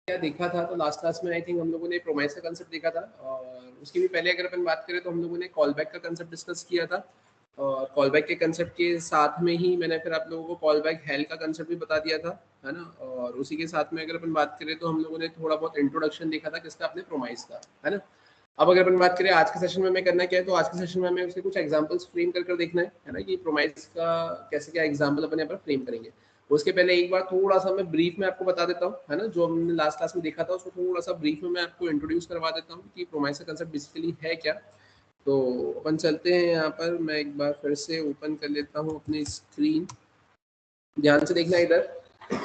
क्या देखा था, तो लास्ट क्लास में आई थिंक हम लोगों ने प्रोमाइस का कंसेप्ट देखा था, और उसकी भी पहले अगर अपन बात करें तो हम लोगों ने कॉल बैक का कंसेप्ट डिस्कस किया था, और कॉल बैक के कंसेप्ट के साथ में ही मैंने फिर आप लोगों को कॉल बैक हेल का कंसेप्ट भी बता दिया था, है ना। और उसी के साथ में अगर अपन बात करें तो हम लोगों ने थोड़ा बहुत इंट्रोडक्शन देखा था किसका, अपने प्रोमाइस का, है ना। अब अगर अपन बात करें आज के सेशन में हमें करना क्या है, तो आज के सेशन में हमें उसके कुछ एग्जांपल्स फ्रेम कर देखना है ना, कि प्रोमाइस का कैसे क्या एग्जांपल अपन यहाँ पर फ्रेम करेंगे। उसके पहले एक बार थोड़ा सा मैं ब्रीफ में आपको बता देता हूँ, है ना, जो हमने लास्ट क्लास में देखा था उसको थोड़ा सा ब्रीफ में मैं आपको इंट्रोड्यूस करवा देता हूँ कि प्रोमाइस का कंसेप्ट बेसिकली है क्या। तो अपन चलते हैं यहाँ पर, मैं एक बार फिर से ओपन कर लेता हूँ अपनी स्क्रीन, ध्यान से देखना इधर।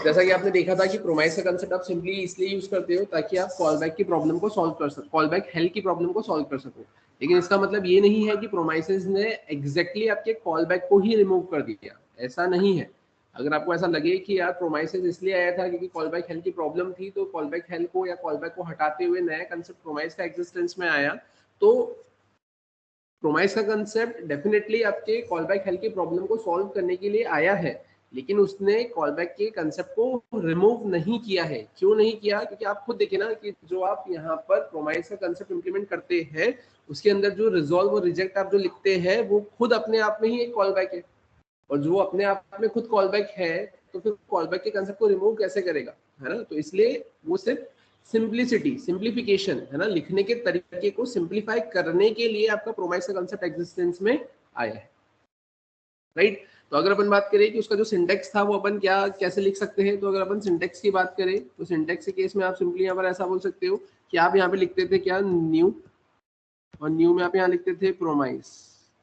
जैसा कि आपने देखा था कि प्रोमाइस का कंसेप्ट आप सिंपली इसलिए यूज करते हो ताकि आप कॉल बैक की प्रॉब्लम को सॉल्व कर सको, कॉल बैक हेल्प की प्रॉब्लम को सॉल्व कर सको। लेकिन इसका मतलब ये नहीं है कि प्रोमाइसेस ने एग्जैक्टली आपके कॉल बैक को ही रिमूव कर दिया, ऐसा नहीं है। अगर आपको ऐसा लगे कि यार प्रोमाइसेस इसलिए आया था क्योंकि कॉल बैक हेल्प की प्रॉब्लम थी, तो कॉल बैक हेल्प को या कॉल बैक को हटाते हुए नया कंसेप्ट प्रोमाइस का एग्जिस्टेंस में आया, तो प्रोमाइस का कंसेप्ट डेफिनेटली आपके कॉल बैक हेल्प की प्रॉब्लम को सॉल्व करने के लिए आया है, लेकिन उसने कॉल बैक के कंसेप्ट को रिमूव नहीं किया है। क्यों नहीं किया? क्योंकि आप खुद देखिए ना कि जो आप यहाँ पर प्रोमाइस का कंसेप्ट इंप्लीमेंट करते हैं, उसके अंदर जो रिजॉल्व और रिजेक्ट आप जो लिखते हैं वो खुद अपने आप में ही एक कॉल बैक है, और जो अपने आप में खुद कॉल बैक है तो फिर कॉल बैक के कंसेप्ट को रिमूव कैसे करेगा, है ना। तो इसलिए वो सिर्फ सिंप्लिसिटी, सिंप्लीफिकेशन, है ना, लिखने के तरीके को सिंप्लीफाई करने के लिए आपका प्रोमाइस का कंसेप्ट एग्जिस्टेंस में आया है, राइट। तो अगर अपन बात करें कि उसका जो सिंटेक्स था वो अपन क्या कैसे लिख सकते हैं, तो अगर अपन सिंटेक्स की बात करें तो सिंटेक्स के केस में आप सिंपली यहाँ पर ऐसा बोल सकते हो कि आप यहाँ पे लिखते थे क्या, न्यू, और न्यू में आप यहाँ लिखते थे प्रोमाइस,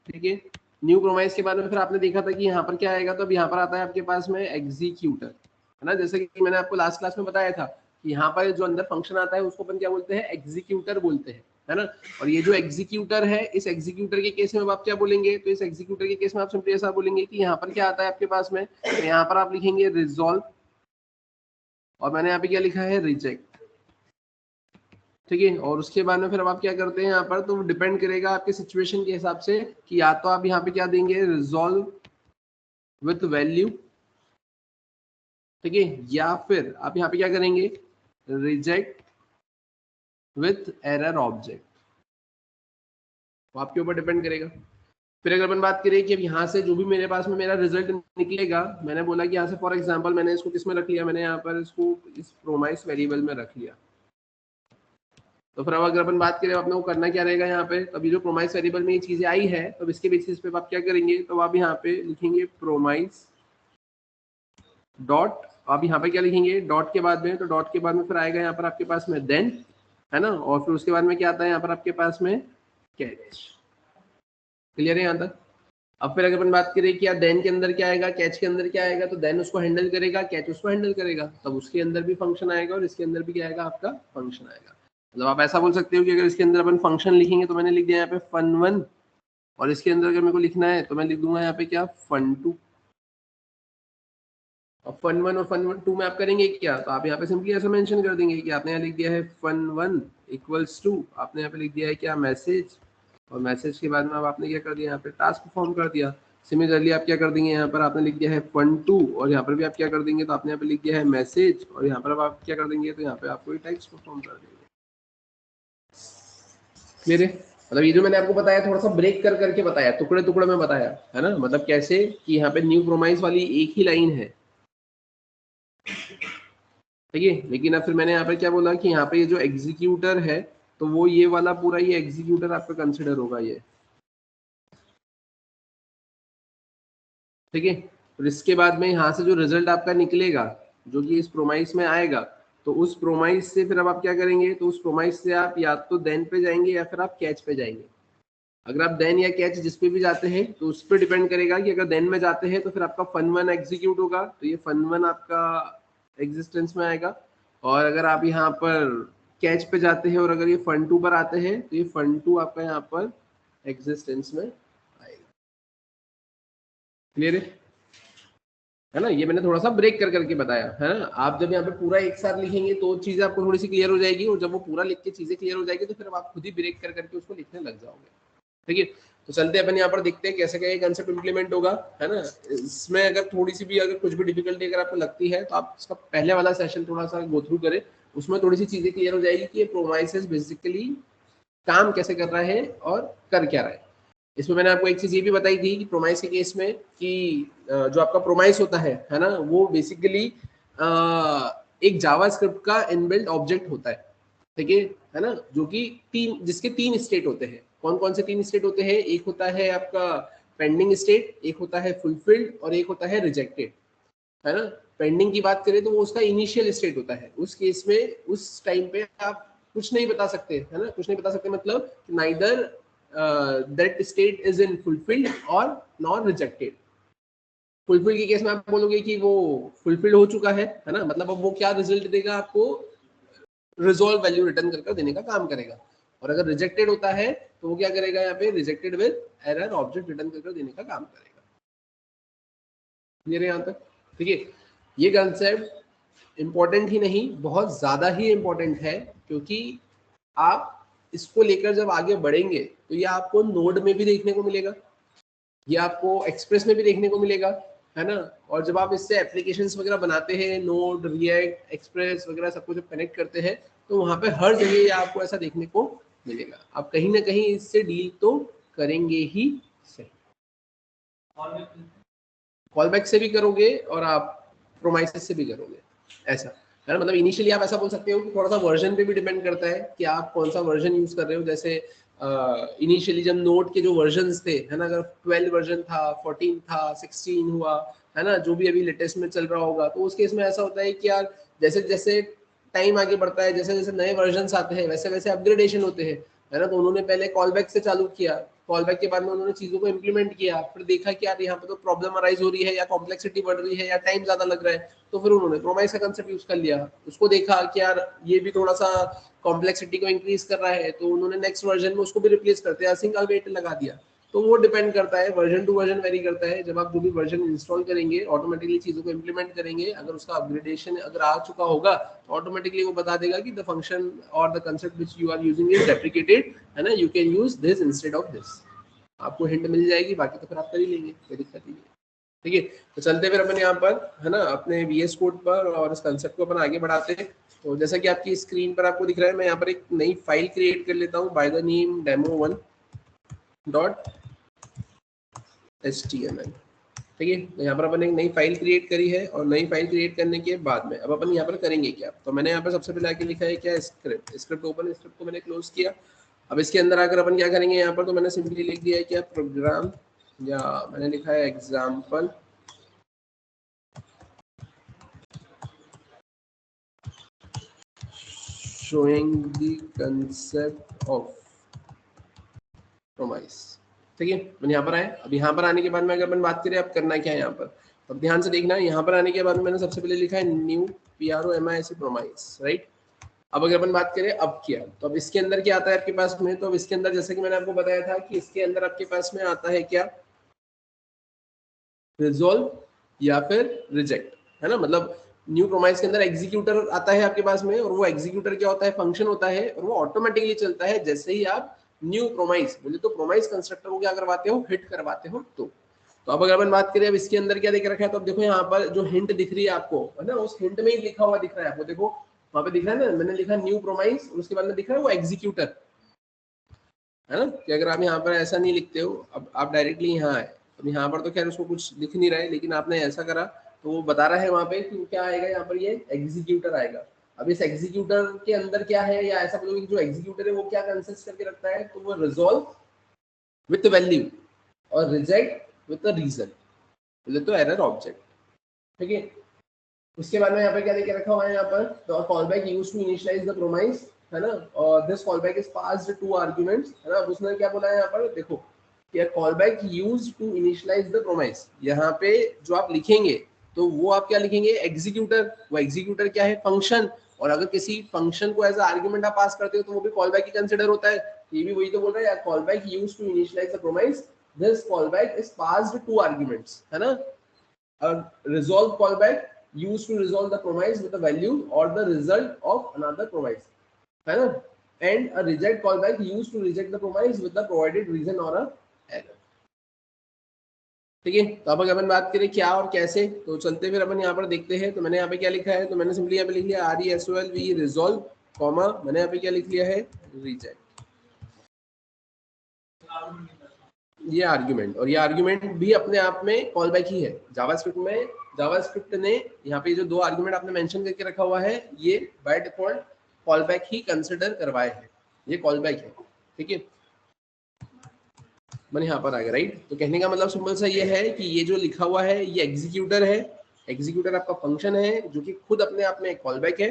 ठीक है। न्यू प्रोमाइस के बाद में फिर आपने देखा था कि यहाँ पर क्या आएगा, तो अब यहाँ पर आता है आपके पास में एग्जीक्यूटर, है ना। जैसे कि मैंने आपको लास्ट क्लास में बताया था कि यहाँ पर जो अंदर फंक्शन आता है उसको अपन क्या बोलते हैं, एग्जीक्यूटर बोलते हैं, है ना। और ये जो एग्जीक्यूटर है, इस एग्जीक्यूटर के केस में आप क्या बोलेंगे, तो इस एग्जीक्यूटर के केस में आप सिंपली ऐसा बोलेंगे कि यहाँ पर क्या आता है आपके पास में, तो यहाँ पर आप लिखेंगे रिजॉल्व, और मैंने यहाँ पे क्या लिखा है, रिजेक्ट, ठीक है। और उसके बाद में फिर अब आप क्या करते हैं यहाँ पर, तो डिपेंड करेगा आपके सिचुएशन के हिसाब से कि या तो आप यहाँ पे क्या देंगे, रिजॉल्व विथ वैल्यू, ठीक है, या फिर आप यहाँ पे क्या करेंगे, रिजेक्ट विथ एरर ऑब्जेक्ट, तो आपके ऊपर डिपेंड करेगा। फिर अगर अपन बात करें कि अब यहाँ से जो भी मेरे पास में मेरा रिजल्ट निकलेगा, मैंने बोला कि यहाँ से फॉर एग्जांपल मैंने इसको किस में रख लिया, मैंने यहाँ पर इसको इस प्रोमाइस वेरिएबल में रख लिया। तो फिर अब अगर अपन बात करें अपने को करना क्या रहेगा यहाँ पे, तो अभी जो प्रोमाइस वेरिएबल में ये चीजें आई है, तो इसके बेसिस पे आप क्या करेंगे, तो आप यहाँ पे लिखेंगे प्रोमाइस डॉट, आप यहाँ पे क्या लिखेंगे, डॉट के बाद में, तो डॉट के बाद में फिर आएगा यहाँ पर आपके पास में देन, है ना, और फिर उसके बाद में क्या आता है यहाँ पर आपके पास में कैच। क्लियर है यहाँ तक? अब फिर अगर अपन बात करें कि यार देन के अंदर क्या आएगा, कैच के अंदर क्या आएगा, तो देन उसको हैंडल करेगा, कैच उसको हैंडल करेगा, तब उसके अंदर भी फंक्शन आएगा और इसके अंदर भी क्या आएगा, आपका फंक्शन आएगा। मतलब आप ऐसा बोल सकते हो कि अगर इसके अंदर अपन फंक्शन लिखेंगे तो मैंने लिख दिया यहाँ पे fun1, और इसके अंदर अगर मेरे को लिखना है तो मैं लिख दूंगा यहाँ पे क्या, fun2। और fun1 और fun2 में आप करेंगे क्या, तो आप यहाँ पे सिंपली ऐसा मेंशन कर देंगे कि आपने यहाँ लिख दिया है fun1 इक्वल्स टू, आपने यहाँ पे लिख दिया है क्या, मैसेज, और मैसेज के बाद में अब आपने क्या कर दिया, यहाँ पे टास्क परफॉर्म कर दिया। सिमिलरली आप क्या कर देंगे, यहाँ पर आपने लिख दिया है fun2, और यहाँ पर भी आप क्या कर देंगे, तो आपने यहाँ पे लिख दिया है मैसेज, और यहाँ पर अब आप क्या कर देंगे, तो यहाँ पे आपको टेक्स्ट परफॉर्म कर देंगे। क्लियर है? मतलब ये जो मैंने आपको बताया थोड़ा सा ब्रेक कर करके बताया, टुकड़े टुकड़े में बताया, है ना। मतलब कैसे कि यहाँ पे न्यू प्रोमाइस वाली एक ही लाइन है, ठीक है, लेकिन अब फिर मैंने यहाँ पे क्या बोला कि यहाँ पे ये जो एग्जीक्यूटर है, तो वो ये वाला पूरा ये एग्जीक्यूटर आपका कंसिडर होगा ये, ठीक है। और इसके बाद में यहाँ से जो रिजल्ट आपका निकलेगा जो कि इस प्रोमाइस में आएगा, तो उस प्रोमाइस से फिर अब आप क्या करेंगे, तो उस प्रोमाइस से आप या तो देन पे जाएंगे या फिर आप कैच पे जाएंगे। अगर आप देन या कैच जिस पे भी जाते हैं तो उस पर डिपेंड करेगा कि अगर देन में जाते हैं तो फिर आपका fun1 एग्जीक्यूट होगा, तो ये fun1 आपका एग्जिस्टेंस में आएगा। और अगर आप यहाँ पर कैच पे जाते हैं और अगर ये fun2 पर आते हैं तो ये fun2 आपका यहाँ पर एग्जिस्टेंस में आएगा। क्लियर है ना? ये मैंने थोड़ा सा ब्रेक कर करके बताया, है ना। आप जब यहाँ पे पूरा एक साथ लिखेंगे तो चीजें आपको थोड़ी सी क्लियर हो जाएगी, और जब वो पूरा लिख के चीजें क्लियर हो जाएगी तो फिर आप खुद ही ब्रेक कर करके उसको लिखने लग जाओगे, ठीक है। तो चलते अपन यहाँ पर देखते हैं कैसे क्या ये कंसेप्ट इंप्लीमेंट होगा, है ना। इसमें अगर थोड़ी सी भी अगर कुछ भी डिफिकल्टी अगर आपको लगती है तो आप इसका पहले वाला सेशन थोड़ा सा गो थ्रू करें, उसमें थोड़ी सी चीजें क्लियर हो जाएगी कि ये प्रोमाइसेस बेसिकली काम कैसे कर रहा है और कर क्या रहा है। इसमें मैंने आपको एक चीज ये भी बताई थी कि प्रोमाइस के केस में कि जो आपका प्रोमाइस होता है ना, वो बेसिकली एक जावास्क्रिप्ट का इनबिल्ट ऑब्जेक्ट होता है, ठीक है ना, जो कि जिसके तीन स्टेट होते हैं। कौन कौन से तीन स्टेट होते हैं? एक होता है आपका पेंडिंग स्टेट, एक होता है फुलफिल्ड और एक होता है रिजेक्टेड, है ना। पेंडिंग की बात करें तो वो उसका इनिशियल स्टेट होता है। उस केस में उस टाइम पे आप कुछ नहीं बता सकते, है ना, कुछ नहीं बता सकते मतलब neither that state is in fulfilled और नॉट रिजेक्टेड। फुलफिल के केस में आप बोलोगे कि वो फुलफिल हो चुका है ना, मतलब अब वो क्या रिजल्ट देगा आपको, रिजॉल्व वैल्यू रिटर्न कर देने का काम करेगा। और अगर रिजेक्टेड होता है तो वो क्या करेगा, यहाँ पे rejected with error object return कर देने का काम करेगा। क्लियर है यहाँ तक? ठीक है, ये कंसेप्ट इंपॉर्टेंट ही नहीं, बहुत ज्यादा ही इंपॉर्टेंट है, क्योंकि आप इसको लेकर जब आगे बढ़ेंगे तो ये आपको नोड में भी देखने को मिलेगा, ये आपको एक्सप्रेस में भी देखने को मिलेगा, है ना। और जब आप इससे एप्लीकेशंस वगैरह बनाते हैं, नोड, रिएक्ट, एक्सप्रेस वगैरह सबको जब कनेक्ट करते हैं, तो वहां पे हर जगह ये आपको ऐसा देखने को मिलेगा। आप कहीं ना कहीं इससे डील तो करेंगे ही सही, कॉल बैक से भी करोगे और आप प्रोमाइसेस से भी करोगे, ऐसा है ना। मतलब इनिशियली आप ऐसा बोल सकते हो कि थोड़ा सा वर्जन पे भी डिपेंड करता है कि आप कौन सा वर्जन यूज कर रहे हो। जैसे इनिशियली जब नोट के जो वर्जन्स थे, है ना, अगर 12 वर्जन था, 14 था, 16 हुआ, है ना, जो भी अभी लेटेस्ट में चल रहा होगा, तो उस केस में ऐसा होता है कि यार जैसे जैसे टाइम आगे बढ़ता है, जैसे जैसे नए वर्जन आते हैं, वैसे वैसे अपग्रेडेशन होते हैं, है ना। तो उन्होंने पहले कॉल बैक से चालू किया, कॉल बैक के बाद में उन्होंने चीजों को इम्प्लीमेंट किया, फिर देखा कि यार यहाँ पे तो प्रॉब्लम अराइज हो रही है, या कॉम्प्लेक्सिटी बढ़ रही है, या टाइम ज्यादा लग रहा है, तो फिर उन्होंने प्रोमाइस का कंसेप्ट यूज कर लिया। उसको देखा कि यार ये भी थोड़ा सा कॉम्प्लेक्सिटी को इंक्रीज कर रहा है, तो उन्होंने नेक्स्ट वर्जन में उसको भी रिप्लेस करते हैं, सिंगल वेट लगा दिया। तो वो डिपेंड करता है, वर्जन टू वर्जन वेरी करता है। जब आप जो भी वर्जन इंस्टॉल करेंगे, ऑटोमेटिकली चीजों को इंप्लीमेंट करेंगे, अगर उसका अपग्रेडेशन अगर आ चुका होगा तो ऑटोमेटिकली वो बता देगा कि द फंक्शन और the concept which you are using is deprecated, है ना, you can use this instead of this. आपको हिंट मिल जाएगी, बाकी तो फिर आप कर ही लेंगे, कोई दिक्कत नहीं है। ठीक है, तो चलते फिर अपन यहाँ पर, है ना, अपने VS कोड पर और इस कंसेप्ट को अपन आगे बढ़ाते हैं। तो जैसा कि आपकी स्क्रीन पर आपको दिख रहा है, मैं यहाँ पर एक नई फाइल क्रिएट कर लेता हूँ बाय द नेम demo1.html। ठीक है, तो यहाँ पर अपन एक नई फाइल क्रिएट करी है, और नई फाइल क्रिएट करने के बाद में अब अपन यहाँ पर करेंगे क्या। तो मैंने यहाँ पर सबसे पहले आके लिखा है क्या, स्क्रिप्ट ओपन, स्क्रिप्ट को मैंने क्लोज किया। अब इसके अंदर आकर अपन क्या करेंगे, यहाँ पर तो मैंने सिंपली लिख दिया है क्या, प्रोग्राम, या मैंने लिखा है example showing the concept of promise। ठीक है, मैंने यहाँ पर आए। अब यहाँ पर आने के बाद में अगर अपन बात करें अब करना क्या है यहाँ पर, अब ध्यान से देखना, यहाँ पर आने के बाद मैंने सबसे पहले लिखा है न्यू PROMIS प्रोमाइस, राइट। अब अगर अपन बात करें अब किया, तो अब इसके अंदर क्या आता है आपके पास में, तो अब इसके अंदर जैसे कि मैंने आपको बताया था कि इसके अंदर आपके पास में आता है क्या, रिजॉल्व या फिर रिजेक्ट, है ना। मतलब न्यू प्रोमाइस के अंदर एग्जीक्यूटर आता है आपके पास में, और वो एग्जीक्यूटर क्या होता है, फंक्शन होता है, और वो ऑटोमेटिकली चलता है जैसे ही आप न्यू प्रोमाइस बोले, तो प्रोमाइस कंस्ट्रक्टर को क्या करवाते हो, हिट करवाते हो। तो अब अगर अपन बात करें अब इसके अंदर क्या देख रखा है, तो अब देखो यहाँ पर जो हिंट दिख रही है आपको, है ना, उस हिंट में ही लिखा हुआ दिख रहा है आपको, देखो वहां पे दिख रहा है ना, मैंने लिखा न्यू प्रोमाइस, उसके बाद में दिख रहा है वो एग्जीक्यूटर, है ना। कि अगर आप यहाँ पर ऐसा नहीं लिखते हो, अब आप डायरेक्टली यहाँ आए, अब यहाँ पर तो खैर उसको कुछ लिख नहीं रहा है, लेकिन आपने ऐसा करा तो वो बता रहा है वहां पे कि क्या आएगा, यहाँ पर ये एग्जीक्यूटर आएगा। अब इस एग्जीक्यूटर के अंदर क्या है, या ऐसा बोलोगे जो एग्जीक्यूटर है वो क्या कंसिस्ट करके रखता है, तो वो रिजॉल्व विथ वैल्यू और रिजेक्ट विथ रीजन, बोले तो एरर ऑब्जेक्ट। ठीक है, उसके बाद में यहाँ पर क्या देखे रखा हुआ है, यहाँ पर तो callback used to initialize the promise, है ना, और this callback is passed two arguments, है ना। उसने क्या बोला है यहाँ पर, देखो कि callback used to initialize the promise, यहाँ पे जो आप लिखेंगे तो वो आप क्या लिखेंगे, एग्जीक्यूटर। वो एग्जीक्यूटर क्या है, फंक्शन, और अगर किसी फंक्शन को एज आर्गुमेंट आप पास करते हो तो वो भी कॉल बैक ही कंसिडर होता है। ये भी वही तो बोल रहा है, callback used to initialize the promise, this callback is passed two arguments, है ना। A resolve callback used to resolve the promise with the value or the result of another promise, है ना। And a reject callback used to reject the promise with the provided reason or a error। ठीक है। तो अब अगर अपन बात करें क्या और कैसे, तो चलते फिर अपन यहाँ पर देखते हैं। तो मैंने यहाँ पे क्या लिखा है, तो मैंने सिंपली यहाँ पे लिख लिया RESOLVE रिजॉल्व कॉमा, मैंने यहाँ पे क्या लिख लिया है, रिजेक्ट, ये आर्ग्यूमेंट। और ये आर्ग्यूमेंट भी अपने आप में कॉल बैक ही है। जावास्क्रिप्ट में जावास्क्रिप्ट ने यहाँ पे जो दो आर्ग्यूमेंट आपने मेंशन करके रखा हुआ है, ये by default call back he consider करवाए हैं, ये कॉल बैक है। ठीक है, मैंने यहाँ पर आ गया, राइट। तो कहने का मतलब सिंपल सा ये है कि ये जो लिखा हुआ है ये एग्जीक्यूटर है। एग्जीक्यूटर आपका फंक्शन है जो कि खुद अपने आप में एक कॉल बैक है,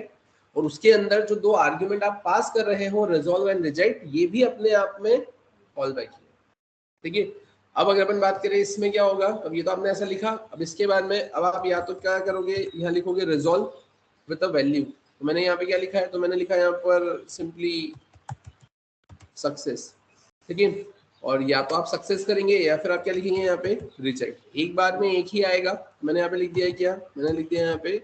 और उसके अंदर जो दो आर्ग्यूमेंट आप पास कर रहे हो, रिजॉल्व एंड रिजेक्ट, ये भी अपने आप में कॉल बैक है। ठीक है। अब अगर अपन बात करें इसमें क्या होगा, अब ये तो आपने ऐसा लिखा, अब इसके बाद में अब आप या तो क्या करोगे, यहाँ लिखोगे रिजॉल्व विद अ वैल्यू। तो मैंने यहाँ पे क्या लिखा है, तो मैंने लिखा यहाँ पर सिंपली सक्सेस। ठीक है, और या तो आप सक्सेस करेंगे या फिर आप क्या लिखेंगे यहाँ पे, रिजेक्ट। एक बार में एक ही आएगा। मैंने यहाँ पे लिख दिया है क्या, मैंने लिख दिया यहाँ पे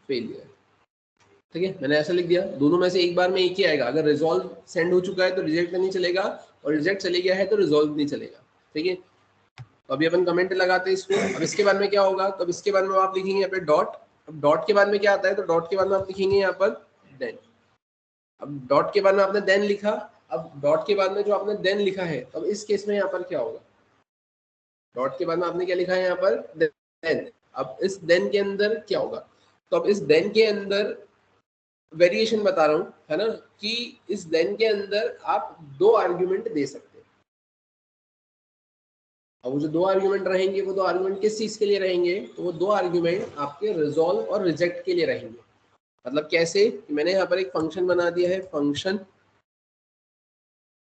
फेलियर। ठीक है, मैंने ऐसा लिख दिया, दोनों में से एक बार में एक ही आएगा। अगर रिजॉल्व सेंड हो चुका है तो रिजेक्ट नहीं चलेगा, और रिजेक्ट चले गया है तो रिजॉल्व नहीं चलेगा। ठीक है, तो अभी अपन कमेंट लगाते हैं इसको। अब इसके बाद में क्या होगा, तो अब इसके बाद में आप लिखेंगे यहाँ पे डॉट। अब डॉट के बाद में क्या आता है, तो डॉट के बाद में आप लिखेंगे यहाँ पर देन। अब डॉट के बाद में आपने देन लिखा, अब डॉट के बाद में जो आपने देन लिखा है, अब इस केस में यहाँ पर क्या होगा, डॉट के बाद में आपने क्या लिखा है यहाँ पर देन। अब इस देन के अंदर क्या होगा, तो अब इस देन के अंदर वेरिएशन बता रहा हूँ, है ना, कि इस देन के अंदर आप दो आर्ग्यूमेंट दे सकते हैं। अब वो जो दो आर्ग्यूमेंट रहेंगे, वो दो आर्ग्यूमेंट किस चीज के लिए रहेंगे, तो वो दो आर्ग्यूमेंट आपके रिजॉल्व और रिजेक्ट के लिए रहेंगे। मतलब कैसे, मैंने यहाँ पर एक फंक्शन बना दिया है, फंक्शन।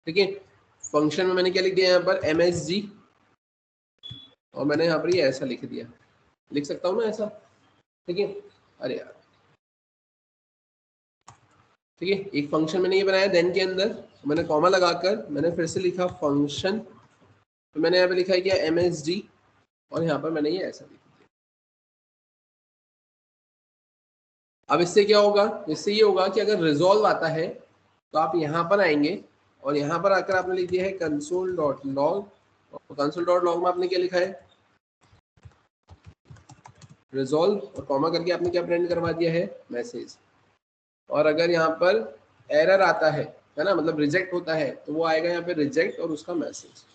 ठीक है, फंक्शन में मैंने क्या लिख दिया यहाँ पर, MSG, और मैंने यहाँ पर ये ऐसा लिख दिया, लिख सकता हूँ ना ऐसा। ठीक है, अरे यार, ठीक है, एक फंक्शन मैंने ये बनाया देन के अंदर, मैंने कॉमा लगाकर मैंने फिर से लिखा फंक्शन। तो मैंने यहाँ पे लिखा है क्या, MSG, और यहाँ पर मैंने ये ऐसा लिखा। अब इससे क्या होगा, इससे ये होगा कि अगर रिजॉल्व आता है तो आप यहाँ पर आएंगे, और यहाँ पर आकर आपने लिख दिया है console.log, और console.log में आपने क्या लिखा है, रिजॉल्व, और कॉमा करके आपने क्या प्रिंट करवा दिया है, मैसेज। और अगर यहाँ पर एरर आता है ना, मतलब रिजेक्ट होता है, तो वो आएगा यहाँ पे रिजेक्ट और उसका मैसेज।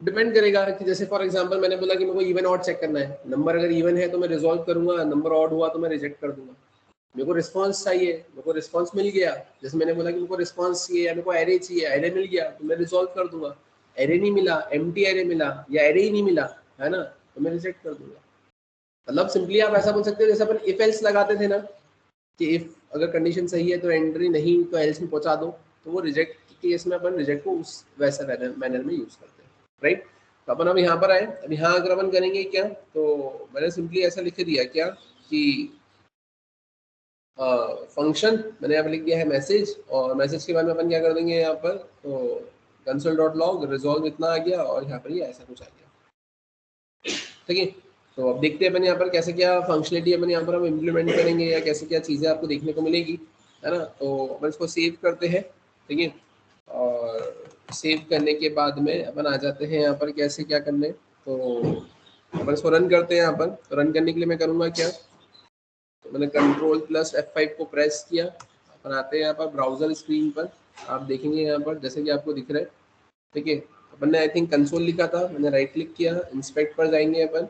डिपेंड करेगा कि जैसे फॉर एग्जांपल मैंने बोला कि मेरे को इवन ऑड चेक करना है, नंबर अगर इवन है तो मैं रिजॉल्व करूंगा, नंबर ऑड हुआ तो मैं रिजेक्ट कर दूंगा। मेरे को रिस्पांस चाहिए, मेरे को रिस्पांस मिल गया, जैसे मैंने बोला कि मेरे को रिस्पांस चाहिए या मेरे को एरे चाहिए, एरे मिल गया तो मैं रिजॉल्व कर दूंगा। एरे नहीं मिला, एम्प्टी एरे मिला, या एरे ही नहीं मिला, है ना, तो मैं रिजेक्ट कर दूंगा। मतलब सिंपली आप ऐसा बोल सकते हो जैसे अपन इफ एल्स लगाते थे ना, कि इफ अगर कंडीशन सही है तो एंट्री, नहीं तो एल्स में पहुंचा दो, तो वो रिजेक्ट के केस में अपन रिजेक्ट को उस वैसा मैनर में यूज करते हैं, राइट। तो अपन अब यहाँ पर आए, अब यहाँ अगर अपन करेंगे क्या, तो मैंने सिंपली ऐसा लिख दिया क्या कि फंक्शन, मैंने यहाँ पे लिख दिया है मैसेज, और मैसेज के बाद में अपन क्या कर देंगे यहाँ पर, तो console.log रिजॉल्व इतना आ गया, और यहाँ पर ये ऐसा कुछ आ गया। ठीक है, तो अब देखते हैं अपन यहाँ पर कैसे क्या फंक्शनलिटी अपन यहाँ पर हम इम्प्लीमेंट करेंगे, या कैसे क्या चीज़ें आपको देखने को मिलेगी, है ना। तो अपन इसको सेव करते हैं। ठीक है, और सेव करने के बाद में अपन आ जाते हैं यहाँ पर कैसे क्या करने, तो अपन इसको रन करते हैं। यहाँ पर तो रन करने के लिए मैं करूँगा क्या, तो मैंने Ctrl+F5 को प्रेस किया, अपन आते हैं यहाँ पर ब्राउजर स्क्रीन पर। आप देखेंगे यहाँ पर जैसे कि आपको दिख रहा है। ठीक है, अपन ने आई थिंक कंसोल लिखा था, मैंने राइट क्लिक किया, इंस्पेक्ट पर जाएंगे अपन,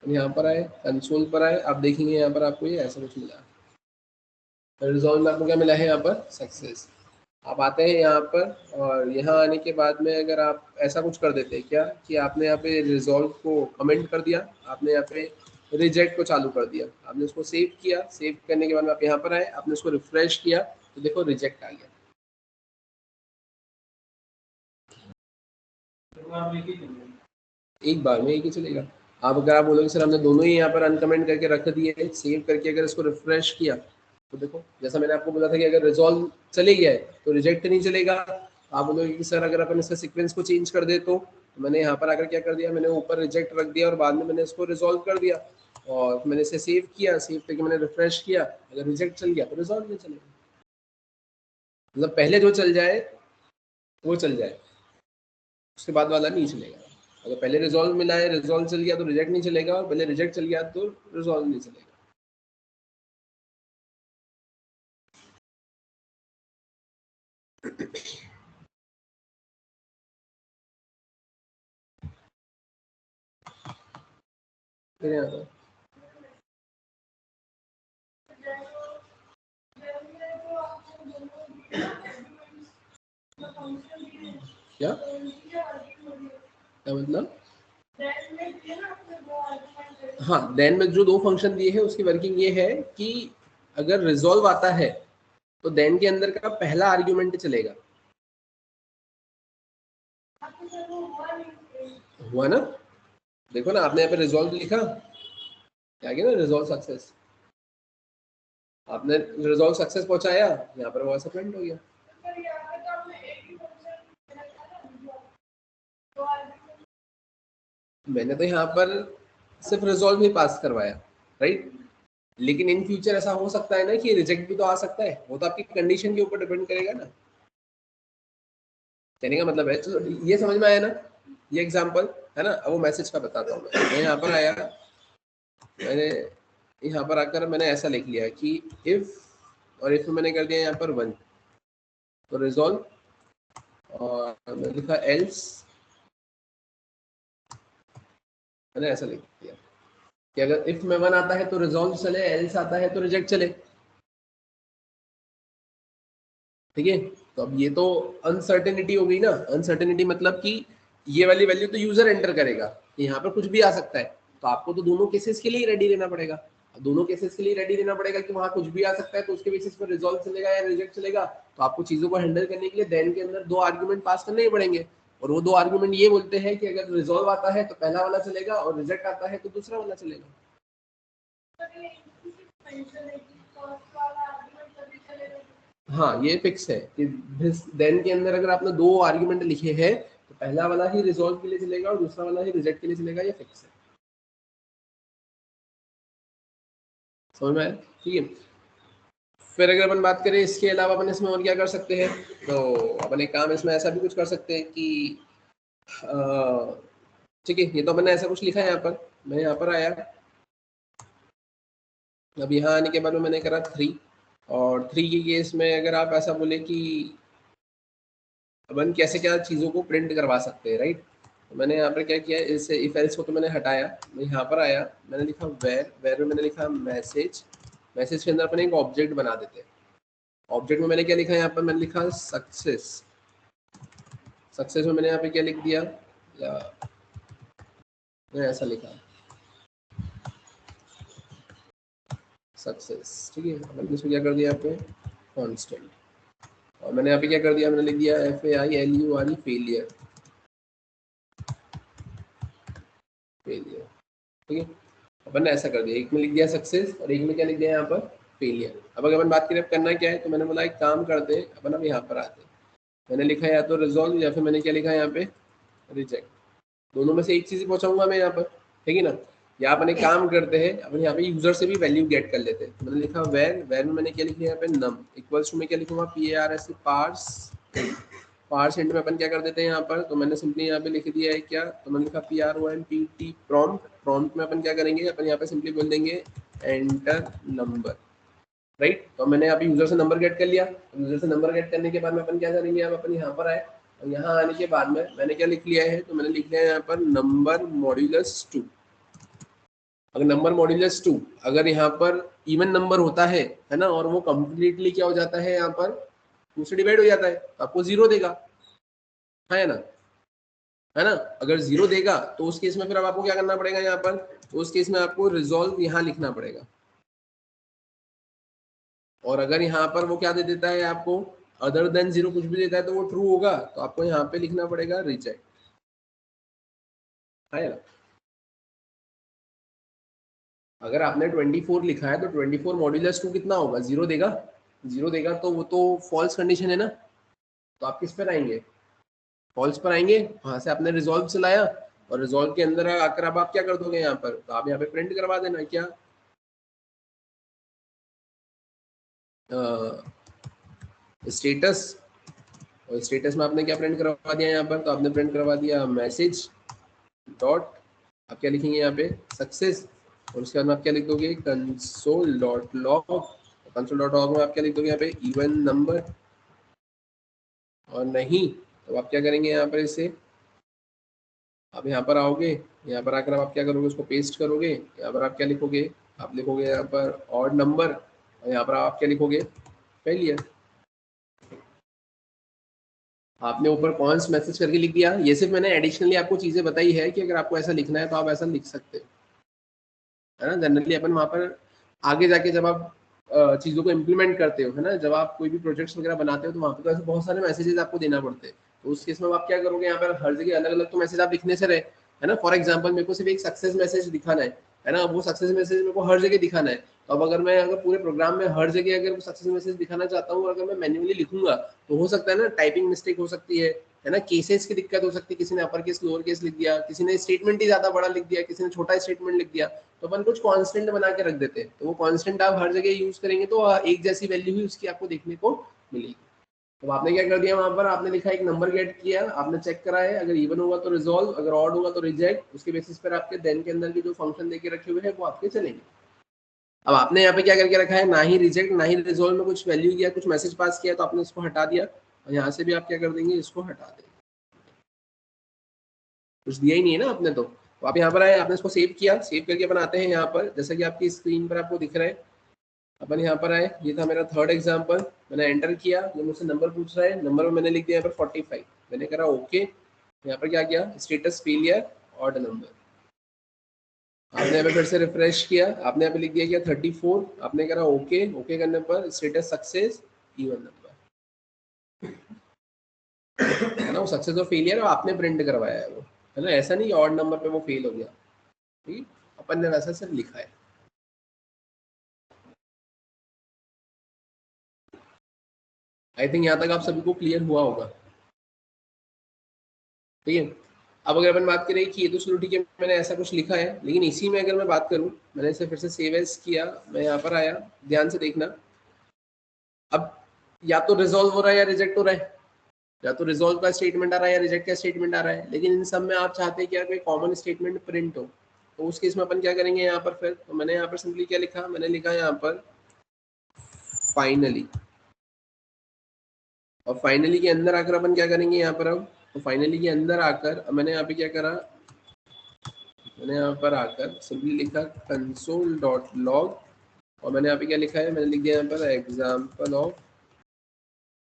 यहाँ पर आए, कंसोल पर आए, आप देखेंगे यहाँ पर आपको ये ऐसा कुछ मिला, रिजॉल्व में आपको क्या मिला है यहाँ पर, सक्सेस। आप आते हैं यहाँ पर, और यहाँ आने के बाद में अगर आप ऐसा कुछ कर देते हैं क्या, कि आपने यहाँ पे रिजॉल्व को कमेंट कर दिया, आपने यहाँ पे रिजेक्ट को चालू कर दिया, आपने उसको सेव किया, सेव करने के बाद में आप यहाँ पर आए, आपने उसको रिफ्रेश किया, तो देखो रिजेक्ट आ गया। एक बार में एक ही चलेगा। आप अगर आप बोलोगे सर हमने दोनों ही यहाँ पर अनकमेंट करके रख दिए, सेव करके अगर इसको रिफ्रेश किया, तो देखो जैसा मैंने आपको बोला था कि अगर रिजॉल्व चले गया है तो रिजेक्ट नहीं चलेगा। आप बोलोगे कि सर अगर अपन इसका सीक्वेंस को चेंज कर दे, तो मैंने यहाँ पर आकर क्या कर दिया, मैंने ऊपर रिजेक्ट रख दिया और बाद में मैंने इसको रिजॉल्व कर दिया, और मैंने इसे सेव किया, सेव करके मैंने रिफ्रेश किया, अगर रिजेक्ट चल गया तो रिजॉल्व नहीं चलेगा। मतलब पहले जो चल जाए वो चल जाए, उसके बाद वाला नहीं चलेगा। अगर पहले रिजॉल्व मिला है, रिजॉल्व चल गया तो रिजेक्ट नहीं चलेगा, और पहले रिजेक्ट चल गया तो रिजॉल्व नहीं चलेगा। फिर यहाँ पर क्या क्या मतलब? हाँ, देन में जो दो फंक्शन दिए हैं उसकी वर्किंग ये है कि अगर रिजॉल्व आता है तो देन के अंदर का पहला आर्ग्यूमेंट चलेगा। हुआ ना? देखो ना, आपने यहाँ पे रिजॉल्व लिखा, क्या गया ना, रिजॉल्व सक्सेस। आपने रिजॉल्व सक्सेस पहुंचाया, यहाँ पर वो ऐसा प्रिंट हो गया। मैंने तो यहाँ पर सिर्फ रिजॉल्व ही पास करवाया, राइट। लेकिन इन फ्यूचर ऐसा हो सकता है ना कि रिजेक्ट भी तो आ सकता है, वो तो आपकी कंडीशन के ऊपर डिपेंड करेगा ना। कहने का मतलब है, चलो ये समझ में आया ना, ये एग्जांपल है ना। अब वो मैसेज का बताता हूँ मैं यहाँ पर आया, मैंने यहाँ पर आकर मैंने ऐसा लिख लिया कि इफ, और इफ मैंने कर दिया यहाँ पर 1, तो रिजॉल्व, और मैंने लिखा एल्स, मैंने ऐसा लिख दिया कि अगर इफ में 1 आता है तो रिजॉल्व चले, एल्स आता है तो रिजेक्ट चले। ठीक है, तो अब ये तो अनसर्टेनिटी हो गई ना। अनसर्टेनिटी मतलब कि ये वाली वैल्यू तो यूजर एंटर करेगा, यहाँ पर कुछ भी आ सकता है। तो आपको तो दोनों केसेस के लिए रेडी रहना पड़ेगा। दोनों केसेस के लिए रेडी रहना पड़ेगा कि वहां कुछ भी आ सकता है, तो उसके बेसिस पर रिजॉल्व चलेगा या रिजेक्ट चलेगा। तो आपको चीजों को हैंडल करने के लिए देन के अंदर दो आर्ग्यूमेंट पास करने ही पड़ेंगे, और वो दो आर्ग्यूमेंट ये बोलते हैं कि अगर रिजॉल्व आता है तो पहला वाला चलेगा, और रिजेक्ट आता है तो दूसरा वाला चलेगा। हाँ, ये फिक्स है कि देन के अंदर अगर आपने दो आर्ग्यूमेंट लिखे हैं तो पहला वाला ही रिजॉल्व के लिए चलेगा और दूसरा वाला ही रिजेक्ट के लिए चलेगा, ये फिक्स है। समझ में आया? ठीक है। फिर अगर अपन बात करें इसके अलावा अपन इसमें और क्या कर सकते हैं, तो अपन एक काम इसमें ऐसा भी कुछ कर सकते हैं कि ठीक है, ये तो मैंने ऐसा कुछ लिखा है यहाँ पर। मैं यहाँ पर आया, अब यहाँ आने के बाद में मैंने करा 3, और 3 के केस में अगर आप ऐसा बोले कि अपन कैसे क्या चीज़ों को प्रिंट करवा सकते हैं, राइट। तो मैंने यहाँ पर क्या किया, इस इफ एल्स को तो मैंने हटाया, मैं यहाँ पर आया, मैंने लिखा वेर, वेर में मैंने लिखा मैसेज, मैसेज के अंदर अपन एक ऑब्जेक्ट बना देते हैं। ऑब्जेक्ट में मैंने क्या लिखा है, यहाँ पर मैंने लिखा सक्सेस। सक्सेस में मैंने यहाँ पे क्या लिख दिया, या मैंने ऐसा लिखा सक्सेस। ठीक है, मैंने इसको क्या कर दिया यहाँ पे कॉन्स्टेंट, और मैंने यहाँ पे क्या कर दिया, मैंने लिख दिया FAILURE फेलियर, फेलियर। ठीक है, अपन ने ऐसा कर दिया, एक में लिख दिया सक्सेस और एक में क्या लिख दिया यहाँ पर फेलियर। अब अगर अपन बात करें अब करना क्या है, तो मैंने बोला एक काम करते हैं, अपन अब यहाँ पर आते हैं। मैंने लिखा है या तो रिजॉल्व, या फिर मैंने क्या लिखा है यहाँ पे रिजेक्ट। दोनों में से एक चीज ही पहुंचाऊंगा मैं यहाँ पर, ठीक है ना। या अपन एक काम करते हैं, अपन यहाँ पे यूजर से भी वैल्यू गेट कर लेते हैं। तो मैंने लिखा वेर, वेर में मैंने क्या लिखा यहाँ पे नम इक्वल्स टू में क्या लिखूंगा PARS पार्स, पार्स एंड में अपन क्या कर देते हैं यहाँ पर, तो मैंने सिंपली यहाँ पे लिख दिया है क्या, तो मैंने लिखा PROMPT प्रॉम्प्ट। प्रॉम्प्ट में अपन क्या करेंगे, अपन यहाँ पे सिंपली बोल देंगे एंटर नंबर, राइट। तो मैंने अभी यूजर से नंबर गेट कर लिया। यूजर से नंबर गेट करने के बाद में अपन क्या करेंगे, अब अपन यहाँ पर आए, और यहाँ आने के बाद में मैंने क्या लिख लिया है, तो मैंने लिख लिया है यहाँ पर नंबर मॉड्यूलस 2। अगर नंबर मॉड्यूलस 2 अगर यहाँ पर इवन नंबर होता है ना, और वो कंप्लीटली क्या हो जाता है, यहाँ पर 2 से डिवाइड हो जाता है, तो आपको 0 देगा, है ना, है ना। अगर 0 देगा तो उस केस में फिर अब आपको क्या करना पड़ेगा यहाँ पर, तो उस केस में आपको रिजॉल्व यहाँ लिखना पड़ेगा। और अगर यहाँ पर वो क्या दे देता है आपको, अदर देन 0 कुछ भी देता है, तो वो ट्रू होगा, तो आपको यहाँ पे लिखना पड़ेगा रिजेक्ट, है ना। अगर आपने 24 लिखा है तो 24 मॉड्यूलस 2 कितना होगा, 0 देगा। 0 देगा तो वो तो फॉल्स कंडीशन है ना, तो आप किस पर आएंगे, फॉल्स पर आएंगे। वहां से आपने रिजॉल्व चलाया, और रिजॉल्व के अंदर आकर अब आप क्या कर दोगे यहाँ पर, तो आप यहाँ पे प्रिंट करवा देना क्या, स्टेटस, और स्टेटस में आपने क्या प्रिंट करवा दिया यहाँ पर, तो आपने प्रिंट करवा दिया मैसेज डॉट, आप क्या लिखेंगे यहाँ पे सक्सेस, और उसके बाद में आप क्या लिख दोगे console dot log, console dot log में आप क्या लिख दोगे यहाँ पे इवन नंबर, और नहीं तो आप क्या करेंगे यहाँ पर इसे, आप यहाँ पर आओगे, यहाँ पर आकर आप क्या करोगे उसको पेस्ट करोगे, यहाँ पर आप क्या लिखोगे, आप लिखोगे यहाँ पर ऑड नंबर, और यहाँ पर आप क्या लिखोगे फेलियर। आपने ऊपर कॉन्स मैसेज करके लिख दिया। ये सिर्फ मैंने एडिशनली आपको चीजें बताई है कि अगर आपको ऐसा लिखना है तो आप ऐसा लिख सकते हो, है ना। जनरली अपन वहाँ पर आगे जाके जब आप चीज़ों को इम्प्लीमेंट करते हो, है ना, जब आप कोई भी प्रोजेक्ट्स वगैरह बनाते हो तो वहाँ पर तो ऐसे बहुत सारे मैसेजेस आपको देना पड़ते हैं। तो उस केस में आप क्या करोगे, यहाँ पर हर जगह अलग अलग तो मैसेज आप लिखने से रहे, है ना। फॉर एग्जाम्पल मेरे को सिर्फ एक सक्सेस मैसेज दिखाना है ना, वो सक्सेस मैसेज मेरे को हर जगह दिखाना है। तो अब अगर मैं अगर पूरे प्रोग्राम में हर जगह अगर सक्सेस मैसेज दिखाना चाहता हूँ, अगर मैं मैन्युअली लिखूंगा तो हो सकता है ना टाइपिंग मिस्टेक हो सकती है ना, केसेस की दिक्कत हो सकती है, किसी ने अपर केस लोअर केस लिख दिया, किसी ने स्टेटमेंट ही ज्यादा बड़ा लिख दिया, किसी ने छोटा स्टेटमेंट लिख दिया, तो अपन कुछ कांस्टेंट बना के रख देते हैं। तो वो कांस्टेंट आप हर जगह यूज करेंगे तो एक जैसी वैल्यू ही उसकी आपको देखने को मिलेगी। तो आपने क्या कर दिया, वहां पर आपने लिखा एक नंबर गेट किया, आपने चेक करा है, अगर इवन होगा तो रिजॉल्व, अगर ऑड होगा तो रिजेक्ट, उसके बेसिस पर आपके देन के अंदर के जो फंक्शन देके रखे हुए हैं वो आपके चलेंगे। अब आपने यहाँ पे क्या करके रखा है, ना ही रिजेक्ट ना ही रिजॉल्व में कुछ वैल्यू किया, कुछ मैसेज पास किया, तो आपने इसको हटा दिया, और यहाँ से भी आप क्या कर देंगे, इसको हटा देंगे, कुछ दिया ही नहीं है ना आपने। तो आप यहाँ पर आए, आपने इसको सेव किया, सेव करके अपन आते हैं यहाँ पर, जैसा कि आपकी स्क्रीन पर आपको दिख रहा है, अपन यहाँ पर आए, ये था मेरा थर्ड एग्जाम्पल, मैंने एंटर किया, जो मुझसे नंबर पूछ रहा है, नंबर में मैंने लिख दिया यहाँ पर 45, मैंने करा ओके, यहाँ पर क्या किया स्टेटस फेलियर ऑड नंबर, आपने यहाँ पे फिर से रिफ्रेश किया, आपने यहाँ पे लिख दिया क्या 34, आपने करा ओके, ओके करने पर स्टेटस सक्सेस इवन नंबर, है ना, वो सक्सेस और फेलियर आपने प्रिंट करवाया है वो, है ना, ऐसा नहीं ऑड नंबर पे वो फेल हो गया, ठीक, अपन ने वैसा सिर्फ लिखा है। आई थिंक यहाँ तक आप सभी को क्लियर हुआ होगा, ठीक है। अब अगर अपन बात करें कि ये तो चलो ठीक है मैंने ऐसा कुछ लिखा है, लेकिन इसी में अगर मैं बात करूं, मैंने इसे फिर से सेव एज किया, मैं यहाँ पर आया, ध्यान से देखना, अब या तो रिजॉल्व हो रहा है या रिजेक्ट हो रहा है, या तो रिजॉल्व का स्टेटमेंट आ रहा है या रिजेक्ट का स्टेटमेंट आ रहा है, लेकिन इन सब में आप चाहते हैं कि कोई कॉमन स्टेटमेंट प्रिंट हो, तो उस केस में अपन क्या करेंगे यहाँ पर, फिर तो मैंने यहाँ पर सिंपली क्या लिखा, मैंने लिखा यहाँ पर फाइनली, और फाइनली के अंदर आकर अपन क्या करेंगे यहाँ पर, अब तो फाइनली के अंदर आकर मैंने यहाँ पे क्या करा, मैंने यहाँ पर आकर सिंपली लिखा कंसोल डॉट लॉग, और मैंने यहाँ पे क्या लिखा है, मैंने लिख दिया यहाँ पर एग्जाम्पल ऑफ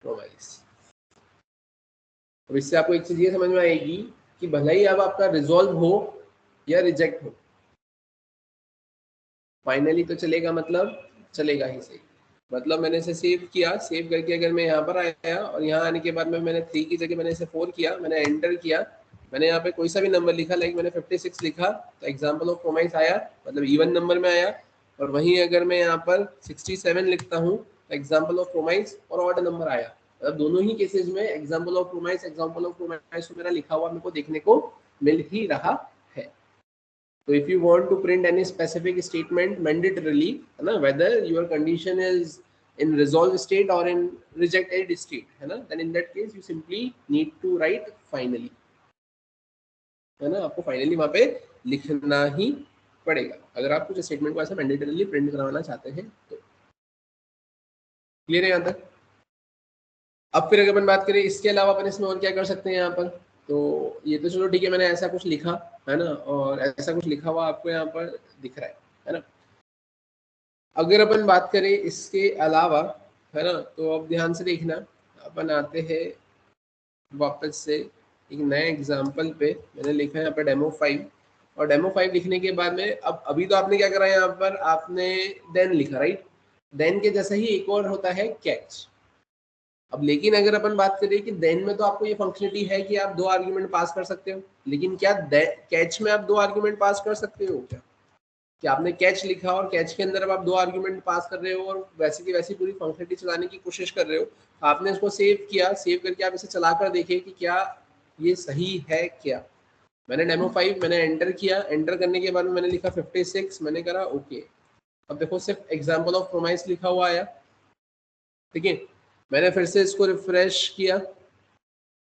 प्रोमाइस। अब इससे आपको एक चीज ये समझ में आएगी कि भले ही अब आपका रिजॉल्व हो या रिजेक्ट हो, फाइनली तो चलेगा, मतलब चलेगा ही सही। मतलब मैंने इसे सेव किया, सेव करके अगर मैं यहाँ पर आया और यहाँ आने के बाद में मैंने 3 की जगह मैंने इसे 4 किया, मैंने एंटर किया, मैंने यहाँ पे कोई सा भी नंबर लिखा, लाइक मैंने 56 लिखा, तो एग्जाम्पल ऑफ प्रोमाइस आया, मतलब इवन नंबर में आया। और वहीं अगर मैं यहाँ पर 67 लिखता हूँ तो एग्जाम्पल ऑफ प्रोमाइस और ऑड नंबर आया, मतलब दोनों ही केसेस में example of promise, example of promise मेरा लिखा हुआ मेरे को देखने को मिल ही रहा है। So if you want to print any specific statement mandatorily, है ना, whether your condition is in resolve state or in rejected state, है ना, then in that case you simply need to write finally, है ना, आपको finally वहां पे लिखना ही पड़ेगा अगर आप कुछ स्टेटमेंट को ऐसा मैंडेटरीली प्रिंट करवाना चाहते हैं तो। क्लियर है यहाँ तक। अब फिर अगर अपन बात करें इसके अलावा अपन इसमें और क्या कर सकते हैं यहाँ पर, तो ये तो चलो ठीक है मैंने ऐसा कुछ लिखा, है ना, और ऐसा कुछ लिखा हुआ आपको यहाँ पर दिख रहा है ना। अगर अपन बात करें इसके अलावा, है ना, तो अब ध्यान से देखना, अपन आते हैं वापस से एक नए एग्जाम्पल पे, मैंने लिखा है यहाँ पर डेमो 5, और डेमो 5 लिखने के बाद में अब अभी तो आपने क्या करा यहाँ पर, आपने देन लिखा, राइट, देन के जैसा ही एक और होता है कैच। अब लेकिन अगर अपन बात करें कि देन में तो आपको ये फंक्शनलिटी है कि आप 2 आर्ग्यूमेंट पास कर सकते हो, लेकिन क्या कैच में आप 2 आर्ग्यूमेंट पास कर सकते हो क्या, कि आपने कैच लिखा और कैच के अंदर अब आप 2 आर्गुमेंट पास कर रहे हो और वैसे की वैसी पूरी फंक्शनलिटी चलाने की कोशिश कर रहे हो, आपने इसको सेव किया, सेव करके आप इसे चलाकर देखें कि क्या ये सही है क्या। मैंने डेमो 5 मैंने एंटर किया, एंटर करने के बाद में मैंने लिखा 56, मैंने करा ओके। अब देखो सिर्फ एग्जाम्पल ऑफ प्रोमाइस लिखा हुआ आया, ठीक है। मैंने फिर से इसको रिफ्रेश किया,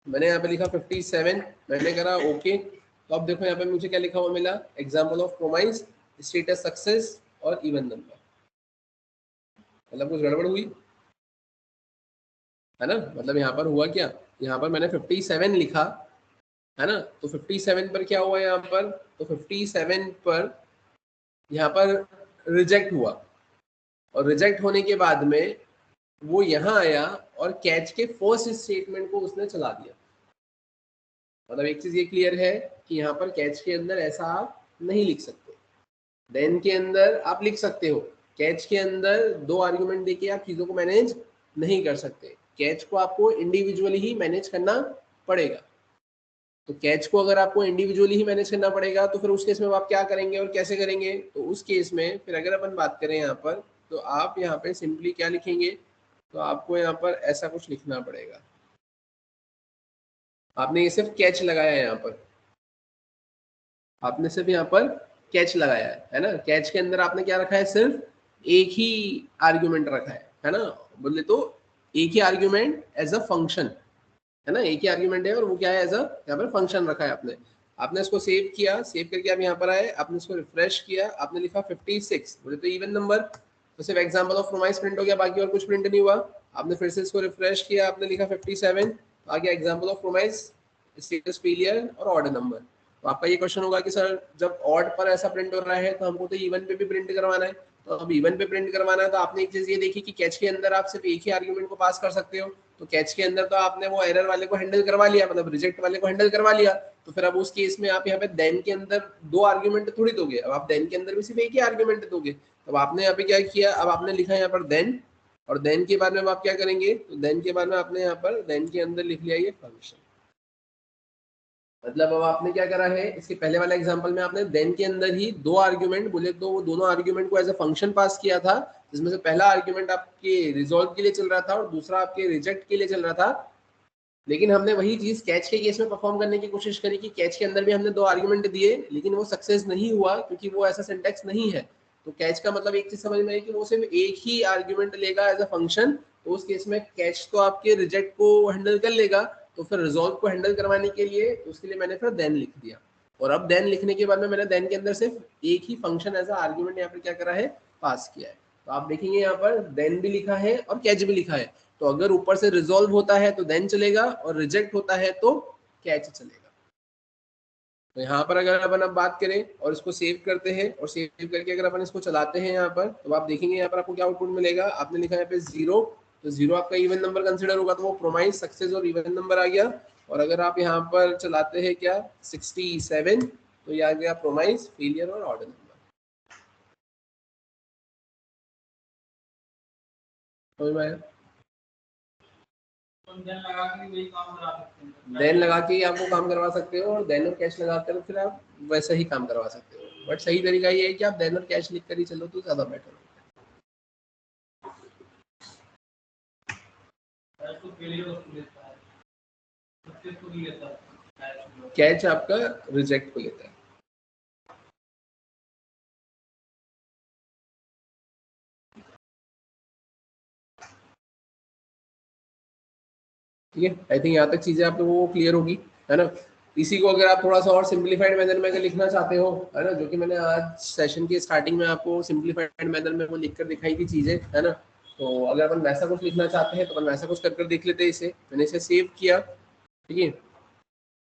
मैंने यहाँ पे लिखा 57, मैंने करा ओके। तो अब देखो यहाँ पे मुझे क्या लिखा हुआ मिला, example of promise, status success और इवन नंबर। मतलब कुछ गड़बड़ हुई है ना, मतलब यहाँ पर हुआ क्या, यहाँ पर मैंने 57 लिखा है ना, तो 57 पर क्या हुआ यहाँ पर, तो 57 पर यहाँ पर रिजेक्ट हुआ, और रिजेक्ट होने के बाद में वो यहाँ आया और कैच के फर्स्ट स्टेटमेंट को उसने चला दिया। मतलब एक चीज ये क्लियर है कि यहाँ पर कैच के अंदर ऐसा आप नहीं लिख सकते, देन के अंदर आप लिख सकते हो, कैच के अंदर दो आर्गुमेंट देके आप चीजों को मैनेज नहीं कर सकते, कैच को आपको इंडिविजुअली ही मैनेज करना पड़ेगा। तो कैच को अगर आपको इंडिविजुअली ही मैनेज करना पड़ेगा तो फिर उस केस में आप क्या करेंगे और कैसे करेंगे, तो उस केस में फिर अगर अपन बात करें यहाँ पर, तो आप यहाँ पे सिंपली क्या लिखेंगे, तो आपको यहाँ पर ऐसा कुछ लिखना पड़ेगा। आपने ये सिर्फ कैच लगाया है, यहाँ पर आपने सिर्फ यहाँ पर कैच लगाया है ना, कैच के अंदर आपने क्या रखा है, सिर्फ एक ही आर्ग्यूमेंट रखा है ना, बोले तो एक ही आर्ग्यूमेंट एज अ फंक्शन है ना, एक ही आर्ग्यूमेंट है और वो क्या है, एज अ यहाँ पर फंक्शन रखा है आपने। आपने इसको सेव किया, सेव करके आप यहाँ पर आए, आपने इसको रिफ्रेश किया, आपने लिखा 56, बोले तो इवन नंबर, तो सिर्फ एग्जाम्पल ऑफ प्रोमाइस प्रिंट हो गया, बाकी और कुछ प्रिंट नहीं हुआ। आपने फिर से इसको रिफ्रेश किया, आपने लिखा 57, आ गया example of promise, status failure और ऑर्डर नंबर। तो आपका ये क्वेश्चन होगा कि सर जब ऑड पर ऐसा प्रिंट हो रहा है तो हमको तो इवन पे भी प्रिंट करवाना है, तो अब इवन पे प्रिंट करवाना है तो आपने एक चीज ये देखी कि कैच के अंदर आप सिर्फ एक ही आर्ग्यूमेंट को पास कर सकते हो, तो कैच के अंदर तो आपने वो एरर वाले को हैंडल करवा लिया, मतलब रिजेक्ट वाले को हैंडल करवा लिया, तो फिर अब उस केस में आप यहाँ पे देन के अंदर दो आर्ग्यूमेंट थोड़ी दोगे, अब आप देन के अंदर भी सिर्फ एक ही आर्ग्यूमेंट दोगे। तो आपने यहाँ पे क्या किया, अब आपने लिखा यहाँ पर देन, और देन के बाद में आप क्या करेंगे, तो देन के बाद में आपने यहाँ पर देन के अंदर लिख लिया ये फंक्शन। मतलब अब आपने क्या करा है, इसके पहले वाला एग्जांपल में आपने देन के अंदर ही दो आर्ग्यूमेंट बोले, तो वो दोनों आर्ग्यूमेंट को एज अ फंक्शन पास किया था, जिसमें से पहला आर्ग्यूमेंट आपके रिजॉल्व के लिए चल रहा था और दूसरा आपके रिजेक्ट के लिए चल रहा था। लेकिन हमने वही चीज कैच के केस में परफॉर्म करने की कोशिश करी कि कैच के अंदर भी हमने दो आर्ग्यूमेंट दिए, लेकिन वो सक्सेस नहीं हुआ क्योंकि वो ऐसा सिंटैक्स नहीं है। तो कैच का मतलब एक चीज समझ में आई कि वो सिर्फ एक ही आर्ग्यूमेंट लेगा एज अ फंक्शन, तो उस केस में कैच तो आपके रिजेक्ट को हैंडल कर लेगा, तो फिर रिजॉल्व को हैंडल करवाने के लिए उसके लिए मैंने फिर देन लिख दिया, और अब देन लिखने के बाद में मैंने देन के अंदर सिर्फ एक ही फंक्शन एज अ आर्ग्यूमेंट यहाँ पर क्या करा है, पास किया है। तो आप देखेंगे यहाँ पर देन भी लिखा है और कैच भी लिखा है, तो अगर ऊपर से रिजॉल्व होता है तो देन चलेगा और रिजेक्ट होता है तो कैच चलेगा। तो यहाँ पर अगर अपन अब बात करें और इसको सेव करते हैं और सेव करके अगर अपन इसको चलाते हैं यहाँ पर, तो आप देखेंगे यहाँ पर आपको क्या आउटपुट मिलेगा, आपने लिखा है यहाँ पे 0, तो 0 आपका इवन नंबर कंसिडर होगा, तो वो प्रोमाइज सक्सेस और इवन नंबर आ गया। और अगर आप यहाँ पर चलाते हैं क्या 67, तो ये आ गया प्रोमाइज फेलियर और ऑर्डर नंबर। समझ में आया? देन लगा के ही आपको काम करवा सकते हो, और देन और कैश लगाकर फिर आप वैसा ही काम करवा सकते हो, बट सही तरीका ये है कि आप देन और कैश लिख कर ही चलो तो ज्यादा बेटर होगा। कैच आपका रिजेक्ट को लेता है। ठीक है, आई थिंक यहाँ तक चीजें आप लोगों को क्लियर होगी, है ना। इसी को अगर आप थोड़ा सा और सिंप्लीफाइड मैनर में अगर लिखना चाहते हो, है ना, जो कि मैंने आज सेशन के स्टार्टिंग में आपको सिंप्लीफाइड मैनर में वो लिख कर दिखाई थी चीजें, है ना, तो अगर अपन वैसा कुछ लिखना चाहते हैं तो अपन वैसा कुछ कर देख लेते हैं। इसे मैंने इसे सेव किया, ठीक है,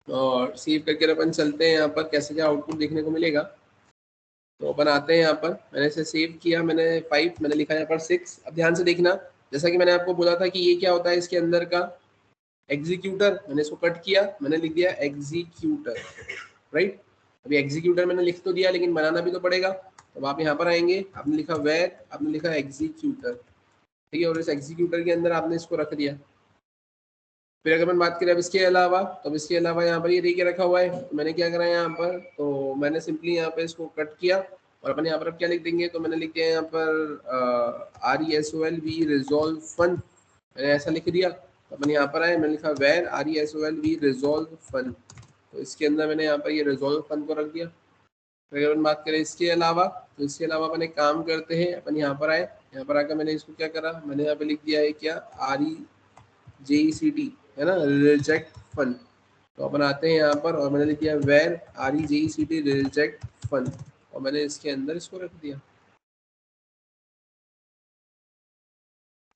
और सेव करके अपन चलते हैं यहाँ पर कैसे क्या आउटपुट देखने को मिलेगा। तो अपन आते हैं यहाँ पर, मैंने इसे सेव किया, मैंने 5 मैंने लिखा यहाँ पर 6। अब ध्यान से देखना, जैसा कि मैंने आपको बोला था कि ये क्या होता है इसके अंदर का एग्जीक्यूटर, मैंने इसको कट किया, मैंने लिख दिया एग्जीक्यूटर, राइट। अभी एग्जीक्यूटर मैंने लिख तो दिया लेकिन बनाना भी तो पड़ेगा। तो आप यहाँ पर आएंगे, आपने लिखा वेर, आपने लिखा एग्जीक्यूटर, ठीक है, और इस एग्जीक्यूटर के अंदर आपने इसको रख दिया। फिर अगर मैं बात करें अब इसके अलावा, तो इसके अलावा यहाँ पर ये देखिए रखा हुआ है, तो मैंने क्या करा यहाँ पर, तो मैंने सिंपली यहाँ पर इसको कट किया, और अपन यहाँ पर अब क्या लिख देंगे, तो मैंने लिख दिया यहाँ पर RESOLV रिजॉल्व फन, मैंने ऐसा लिख दिया। तो अपन यहाँ पर आए, मैंने लिखा वेर RESOLV रिजॉल्व फन, तो इसके अंदर मैंने यहाँ पर ये रिजॉल्व फन को रख दिया। अगर अपन बात करें इसके अलावा, तो इसके अलावा अपन एक काम करते हैं, अपन यहाँ पर आए, यहाँ पर आकर मैंने इसको क्या करा, मैंने यहाँ पे लिख दिया है क्या, REJECT, है ना, रिजेक्ट फन। तो अपन आते हैं यहाँ पर और मैंने लिख दिया वेर REJECT रिजेक्ट फन, और मैंने इसके अंदर इसको रख दिया।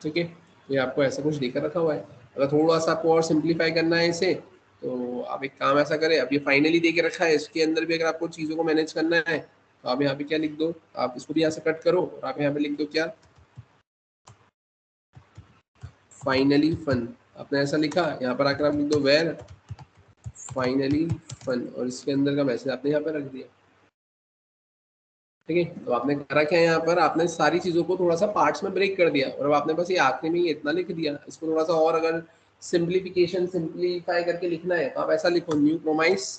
ठीक है, ये आपको ऐसा कुछ देकर रखा हुआ है। अगर थोड़ा सा आपको और सिंप्लीफाई करना है इसे, तो आप एक काम ऐसा करें, अब ये फाइनली दे के रखा है, इसके अंदर भी अगर आपको चीज़ों को मैनेज करना है तो आप यहाँ पे क्या लिख दो, आप इसको भी यहाँ से कट करो और आप यहाँ पे लिख दो क्या, फाइनली फन। आपने ऐसा लिखा, यहाँ पर आकर आप लिख दो वेर फाइनली फन, और इसके अंदर का मैसेज आपने यहाँ पे रख दिया। ठीक है, तो आपने करा क्या, यहाँ पर आपने सारी चीजों को थोड़ा सा पार्ट्स में ब्रेक कर दिया, और अब आपने बस ये आखिरी में ही इतना लिख दिया। इसको थोड़ा सा और अगर सिंप्लीफाई करके लिखना है तो आप ऐसा लिखो, न्यू प्रोमाइस,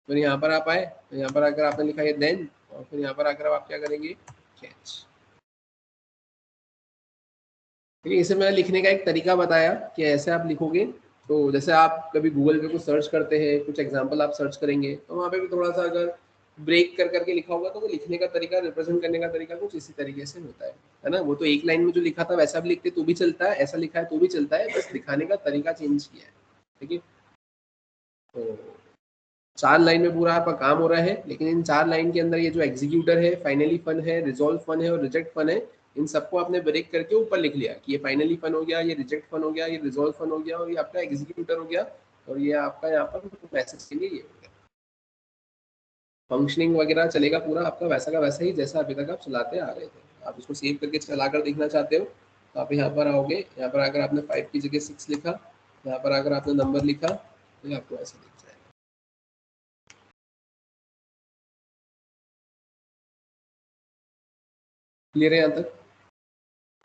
फिर यहाँ पर आप आए, तो यहाँ पर आकर आपने लिखा है देन, और फिर यहाँ पर आकर आप क्या करेंगे, कैच। ठीक है, इसे मैंने लिखने का एक तरीका बताया कि ऐसे आप लिखोगे। तो जैसे आप कभी गूगल पे कुछ सर्च करते हैं, कुछ एग्जांपल आप सर्च करेंगे, तो वहाँ पे भी थोड़ा सा अगर ब्रेक कर करके लिखा होगा तो वो लिखने का तरीका, रिप्रेजेंट करने का तरीका कुछ इसी तरीके से होता है ना। वो तो एक लाइन में जो लिखा था वैसा भी लिखते तो भी चलता है, ऐसा लिखा है तो भी चलता है, बस दिखाने का तरीका चेंज किया है। ठीक है, तो 4 लाइन में पूरा आपका काम हो रहा है, लेकिन इन 4 लाइन के अंदर ये जो एग्जीक्यूटर है, फाइनली फन है, रिजॉल्व फन है और रिजेक्ट फन है, इन सबको आपने ब्रेक करके ऊपर लिख लिया कि ये फाइनली फन हो गया, ये रिजेक्ट फन हो गया, ये रिजॉल्व फन हो गया, और ये आपका एग्जीक्यूटर हो गया, और ये आपका यहाँ पर मैसेज के लिए ये हो गया। फंक्शनिंग वगैरह चलेगा पूरा आपका वैसा का वैसा ही जैसा अभी तक आप चलाते आ रहे थे। आप इसको सेव करके चला कर देखना चाहते हो तो आप यहाँ पर आओगे, यहाँ पर आकर आपने 5 की जगह 6 लिखा, यहाँ पर आकर आपने नंबर लिखा, तो ये आपको ऐसा दिख जाएगा। क्लियर है यहाँ तक?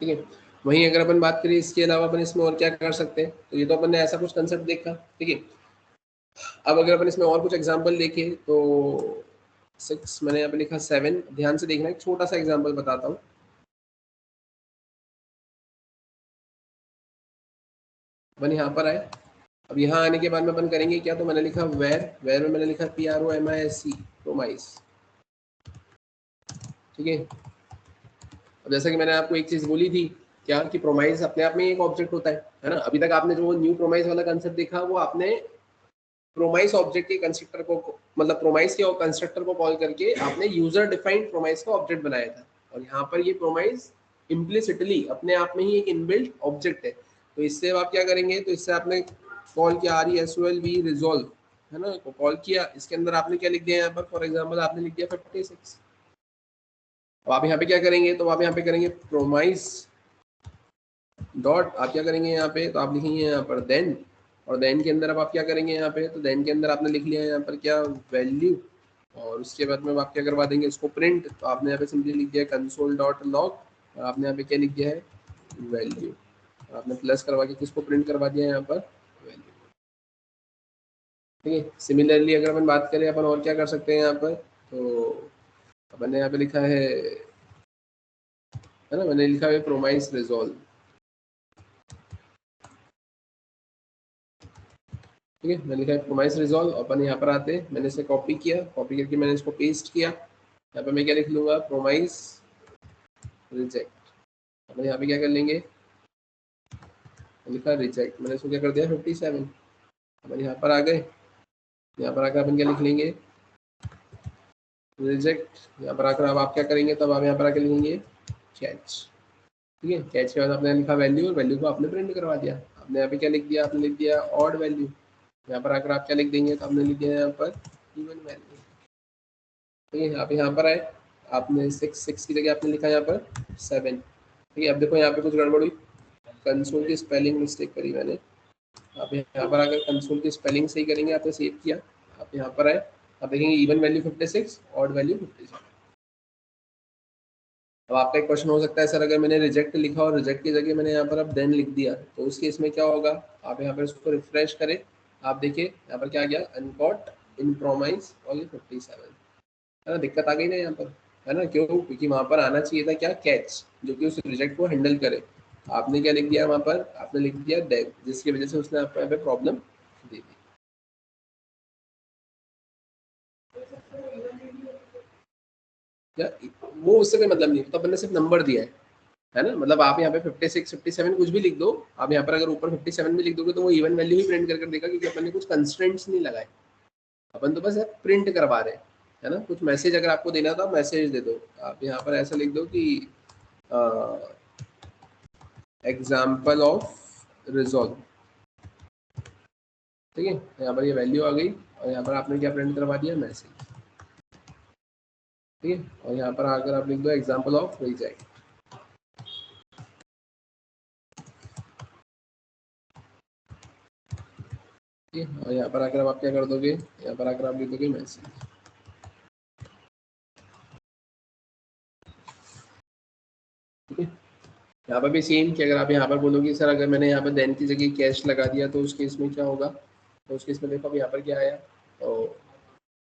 ठीक है, वहीं अगर अपन बात करें इसके अलावा अपन इसमें और क्या कर सकते हैं, तो ये तो अपन ने ऐसा कुछ कंसेप्ट देखा। ठीक है, अब अगर अपन इसमें और कुछ एग्जांपल देखें तो 6 मैंने यहाँ पे लिखा 7, ध्यान से देखना, एक छोटा सा एग्जांपल बताता हूँ। अपन यहाँ पर आए, अब यहाँ आने के बाद में अपन करेंगे क्या, तो मैंने लिखा वेर में मैंने लिखा PROMISE, प्रोमाइस। ठीक है, अब जैसा कि मैंने आपको एक चीज बोली थी क्या, कि प्रोमाइस अपने आप में एक ऑब्जेक्ट होता है ना। अभी तक आपने जो न्यू प्रोमाइस वाला कंसेप्ट देखा वो आपने प्रोमाइस ऑब्जेक्ट के कंस्ट्रक्टर को, मतलब प्रोमाइस के कंस्ट्रक्टर को कॉल करके आपने यूजर डिफाइंड प्रोमाइस का ऑब्जेक्ट बनाया था, और यहाँ पर ये प्रोमाइस इम्प्लिसिटली अपने आप में ही एक इनबिल्ट ऑब्जेक्ट है। तो इससे आप क्या करेंगे, तो इससे आपने कॉल किया RESOLV रिजोल्व, है ना, को कॉल किया, इसके अंदर आपने क्या लिख दिया, यहाँ पर फॉर एग्जाम्पल आपने लिख दिया 56। अब आप यहाँ पे क्या करेंगे, तो आप यहाँ पे करेंगे प्रोमाइस डॉट, आप क्या करेंगे यहाँ पे, तो आप लिखेंगे यहाँ पर देन, और देन के अंदर अब आप क्या करेंगे यहाँ पे, तो देन के अंदर आपने लिख लिया यहाँ पर क्या, वैल्यू, और उसके बाद में आप क्या करवा देंगे इसको प्रिंट, तो आपने यहाँ पे सिंपली लिख दिया कंसोल डॉट लॉग, और आपने यहाँ पे क्या लिख दिया है, वैल्यू, आपने प्लस करवा के किसको प्रिंट करवा दिया यहाँ पर, वैल्यू। ठीक है, सिमिलरली अगर अपन बात करें अपन और क्या कर सकते हैं यहाँ पर, तो अपन ने यहाँ पे लिखा है ना, मैंने लिखा है प्रोमाइस रिजॉल्व। ठीक है, मैंने लिखा है प्रोमाइस रिजॉल्व, अपन यहाँ पर आते हैं, मैंने इसे कॉपी किया, कॉपी करके मैंने इसको पेस्ट किया, यहाँ पे मैं क्या लिख लूंगा, प्रोमाइस रिजेक्ट। अपन यहाँ पे क्या कर लेंगे, लिखा रिजेक्ट, मैंने इसको क्या कर दिया 57। अपन यहाँ पर आ गए, यहाँ पर आकर अपन क्या लिख लेंगे, रिजेक्ट। यहाँ पर आकर अब आप क्या करेंगे, तब आप यहाँ पर आकर लिखेंगे कैच। ठीक है, कैच के बाद आपने लिखा वैल्यू, और वैल्यू को आपने प्रिंट करवा दिया। आपने यहाँ पे क्या लिख दिया, आपने लिख दिया ऑड वैल्यू। यहाँ पर आकर आप क्या लिख देंगे, तो आपने लिख दिया यहाँ पर इवन वैल्यू। ठीक है, आप यहाँ पर आए, आपने 6 की जगह आपने लिखा यहाँ पर 7। ठीक है, अब देखो यहाँ पे कुछ गड़बड़ हुई, कंसोल की स्पेलिंग मिस्टेक करी मैंने। आप यहाँ पर आकर कंसोल की स्पेलिंग सही करेंगे, आपने सेव किया, आप यहाँ पर आए, आप देखेंगे इवन वैल्यू 56, ऑड वैल्यू 57। अब आपका एक क्वेश्चन हो सकता है, सर अगर मैंने रिजेक्ट लिखा और रिजेक्ट की जगह मैंने यहाँ पर अब देन लिख दिया, तो उस केस में क्या होगा, आप यहाँ पर इसको रिफ्रेश करें, आप देखिए यहाँ पर क्या आ गया, अनकॉट इन प्रोमाइस, और ये 57, है ना, दिक्कत आ गई ना यहाँ पर, है ना, क्यों, क्योंकि वहां पर आना चाहिए था क्या, कैच, जो कि उस रिजेक्ट को हैंडल करे। आपने क्या लिख दिया वहां पर, आपने लिख दिया डेव, जिसकी वजह से उसने आपको यहाँ पे प्रॉब्लम दे दी। या वो उससे कोई मतलब नहीं, तो अपन ने सिर्फ नंबर दिया है ना। मतलब आप यहाँ पे 56 57 कुछ भी लिख दो, आप यहाँ पर अगर ऊपर 57 भी लिख दोगे तो वो इवन वैल्यू ही प्रिंट कर देगा, क्योंकि अपन ने कुछ कंस्ट्रेंट्स नहीं लगाए, अपन तो बस प्रिंट करवा रहे हैं, है ना। कुछ मैसेज अगर आपको देना था मैसेज दे दो, आप यहाँ पर ऐसा लिख दो कि एग्जाम्पल ऑफ रिजॉल्व, ठीक है। यहाँ पर ये वैल्यू आ गई और यहाँ पर आपने क्या प्रिंट करवा दिया, मैसेज, ठीक है। और यहाँ पर आकर आप लिख दो एग्जाम्पल ऑफ रिजेक्ट, ठीक है। और यहाँ पर आकर आप क्या कर दोगे, यहाँ पर आकर आप लिख दोगे मैसेज, ठीक है। यहाँ पर भी सेम कि अगर आप यहाँ पर बोलोगे सर अगर मैंने यहाँ पर देन की जगह कैश लगा दिया तो उस केस में क्या होगा, तो उस केस में देखो अब यहाँ पर क्या आया, तो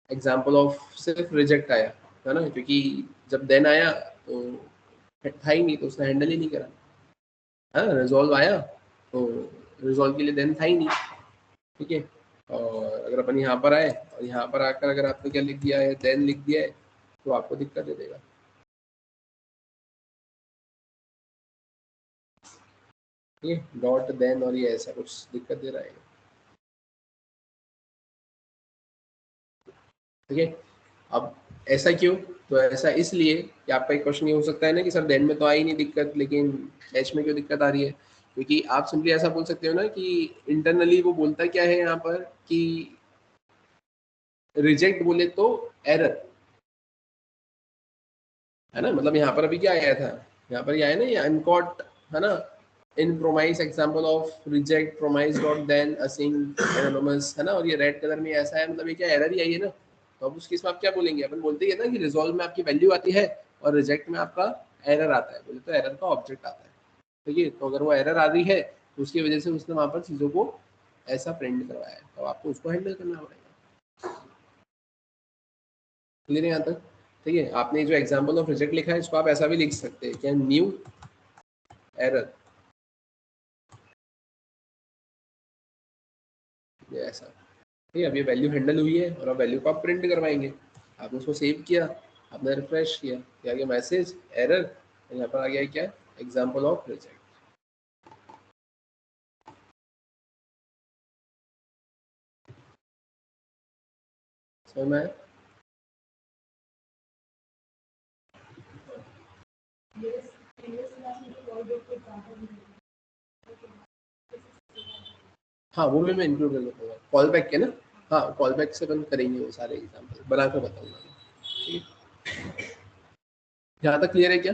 एग्जाम्पल ऑफ सिर्फ रिजेक्ट आया, है ना, क्योंकि जब देन आया तो था ही नहीं, तो उसने हैंडल ही नहीं करा, है। रिजॉल्व आया तो रिजॉल्व के लिए देन था ही नहीं, ठीक है। और अगर अपन यहाँ पर आए और यहाँ पर आकर अगर आपने क्या लिख दिया है, देन लिख दिया है, तो आपको दिक्कत दे देगा, ठीक है। डॉट देन और ये ऐसा कुछ दिक्कत दे रहा है, ठीक है। अब ऐसा क्यों, तो ऐसा इसलिए कि आपका एक क्वेश्चन ये हो सकता है ना कि सर देन में तो आई नहीं दिक्कत, लेकिन एच में क्यों दिक्कत आ रही है, क्योंकि आप सिंपली ऐसा बोल सकते हो ना कि इंटरनली वो बोलता क्या है यहाँ पर कि रिजेक्ट बोले तो एरर, है ना। मतलब यहाँ पर अभी क्या आया था, यहाँ पर ये आया ना ये अनकॉट, है ना, in promise example of reject promise dot then async anonymous, है ना। और ये रेड कलर में ऐसा है, मतलब ये क्या एरर ही आई है ना। तो अब उस केस में आप क्या बोलेंगे, अपन बोलते ही है ना कि रिजॉल्व में आपकी वैल्यू आती है और रिजेक्ट में आपका एरर आता है, बोले तो एरर का ऑब्जेक्ट आता है, ठीक है। तो अगर वो एरर आ रही है तो उसकी वजह से उसने वहां पर चीजों को ऐसा प्रिंट करवाया है, तो आपको उसको हैंडल करना पड़ेगा, क्लियर है यहाँ तक, ठीक है। आपने जो एग्जाम्पल ऑफ रिजेक्ट लिखा है इसको आप ऐसा भी लिख सकते हैं, क्या न्यू एरर, ये ऐसा, ठीक है। अब ये वैल्यू हैंडल हुई है और अब वैल्यू को आप प्रिंट करवाएंगे, आपने उसको सेव किया, आपने रिफ्रेश किया, क्या आ गया मैसेज एरर, यहाँ पर आ गया क्या, एग्जाम्पल ऑफ रिजेक्ट, समझ में आया। हाँ वो भी मैं इंक्लूड कर दूँगा कॉल बैक के ना, हाँ कॉल बैक से बंद करेंगे वो सारे एग्जाम्पल बना कर बताऊंगा, ठीक है। यहाँ तक क्लियर है क्या,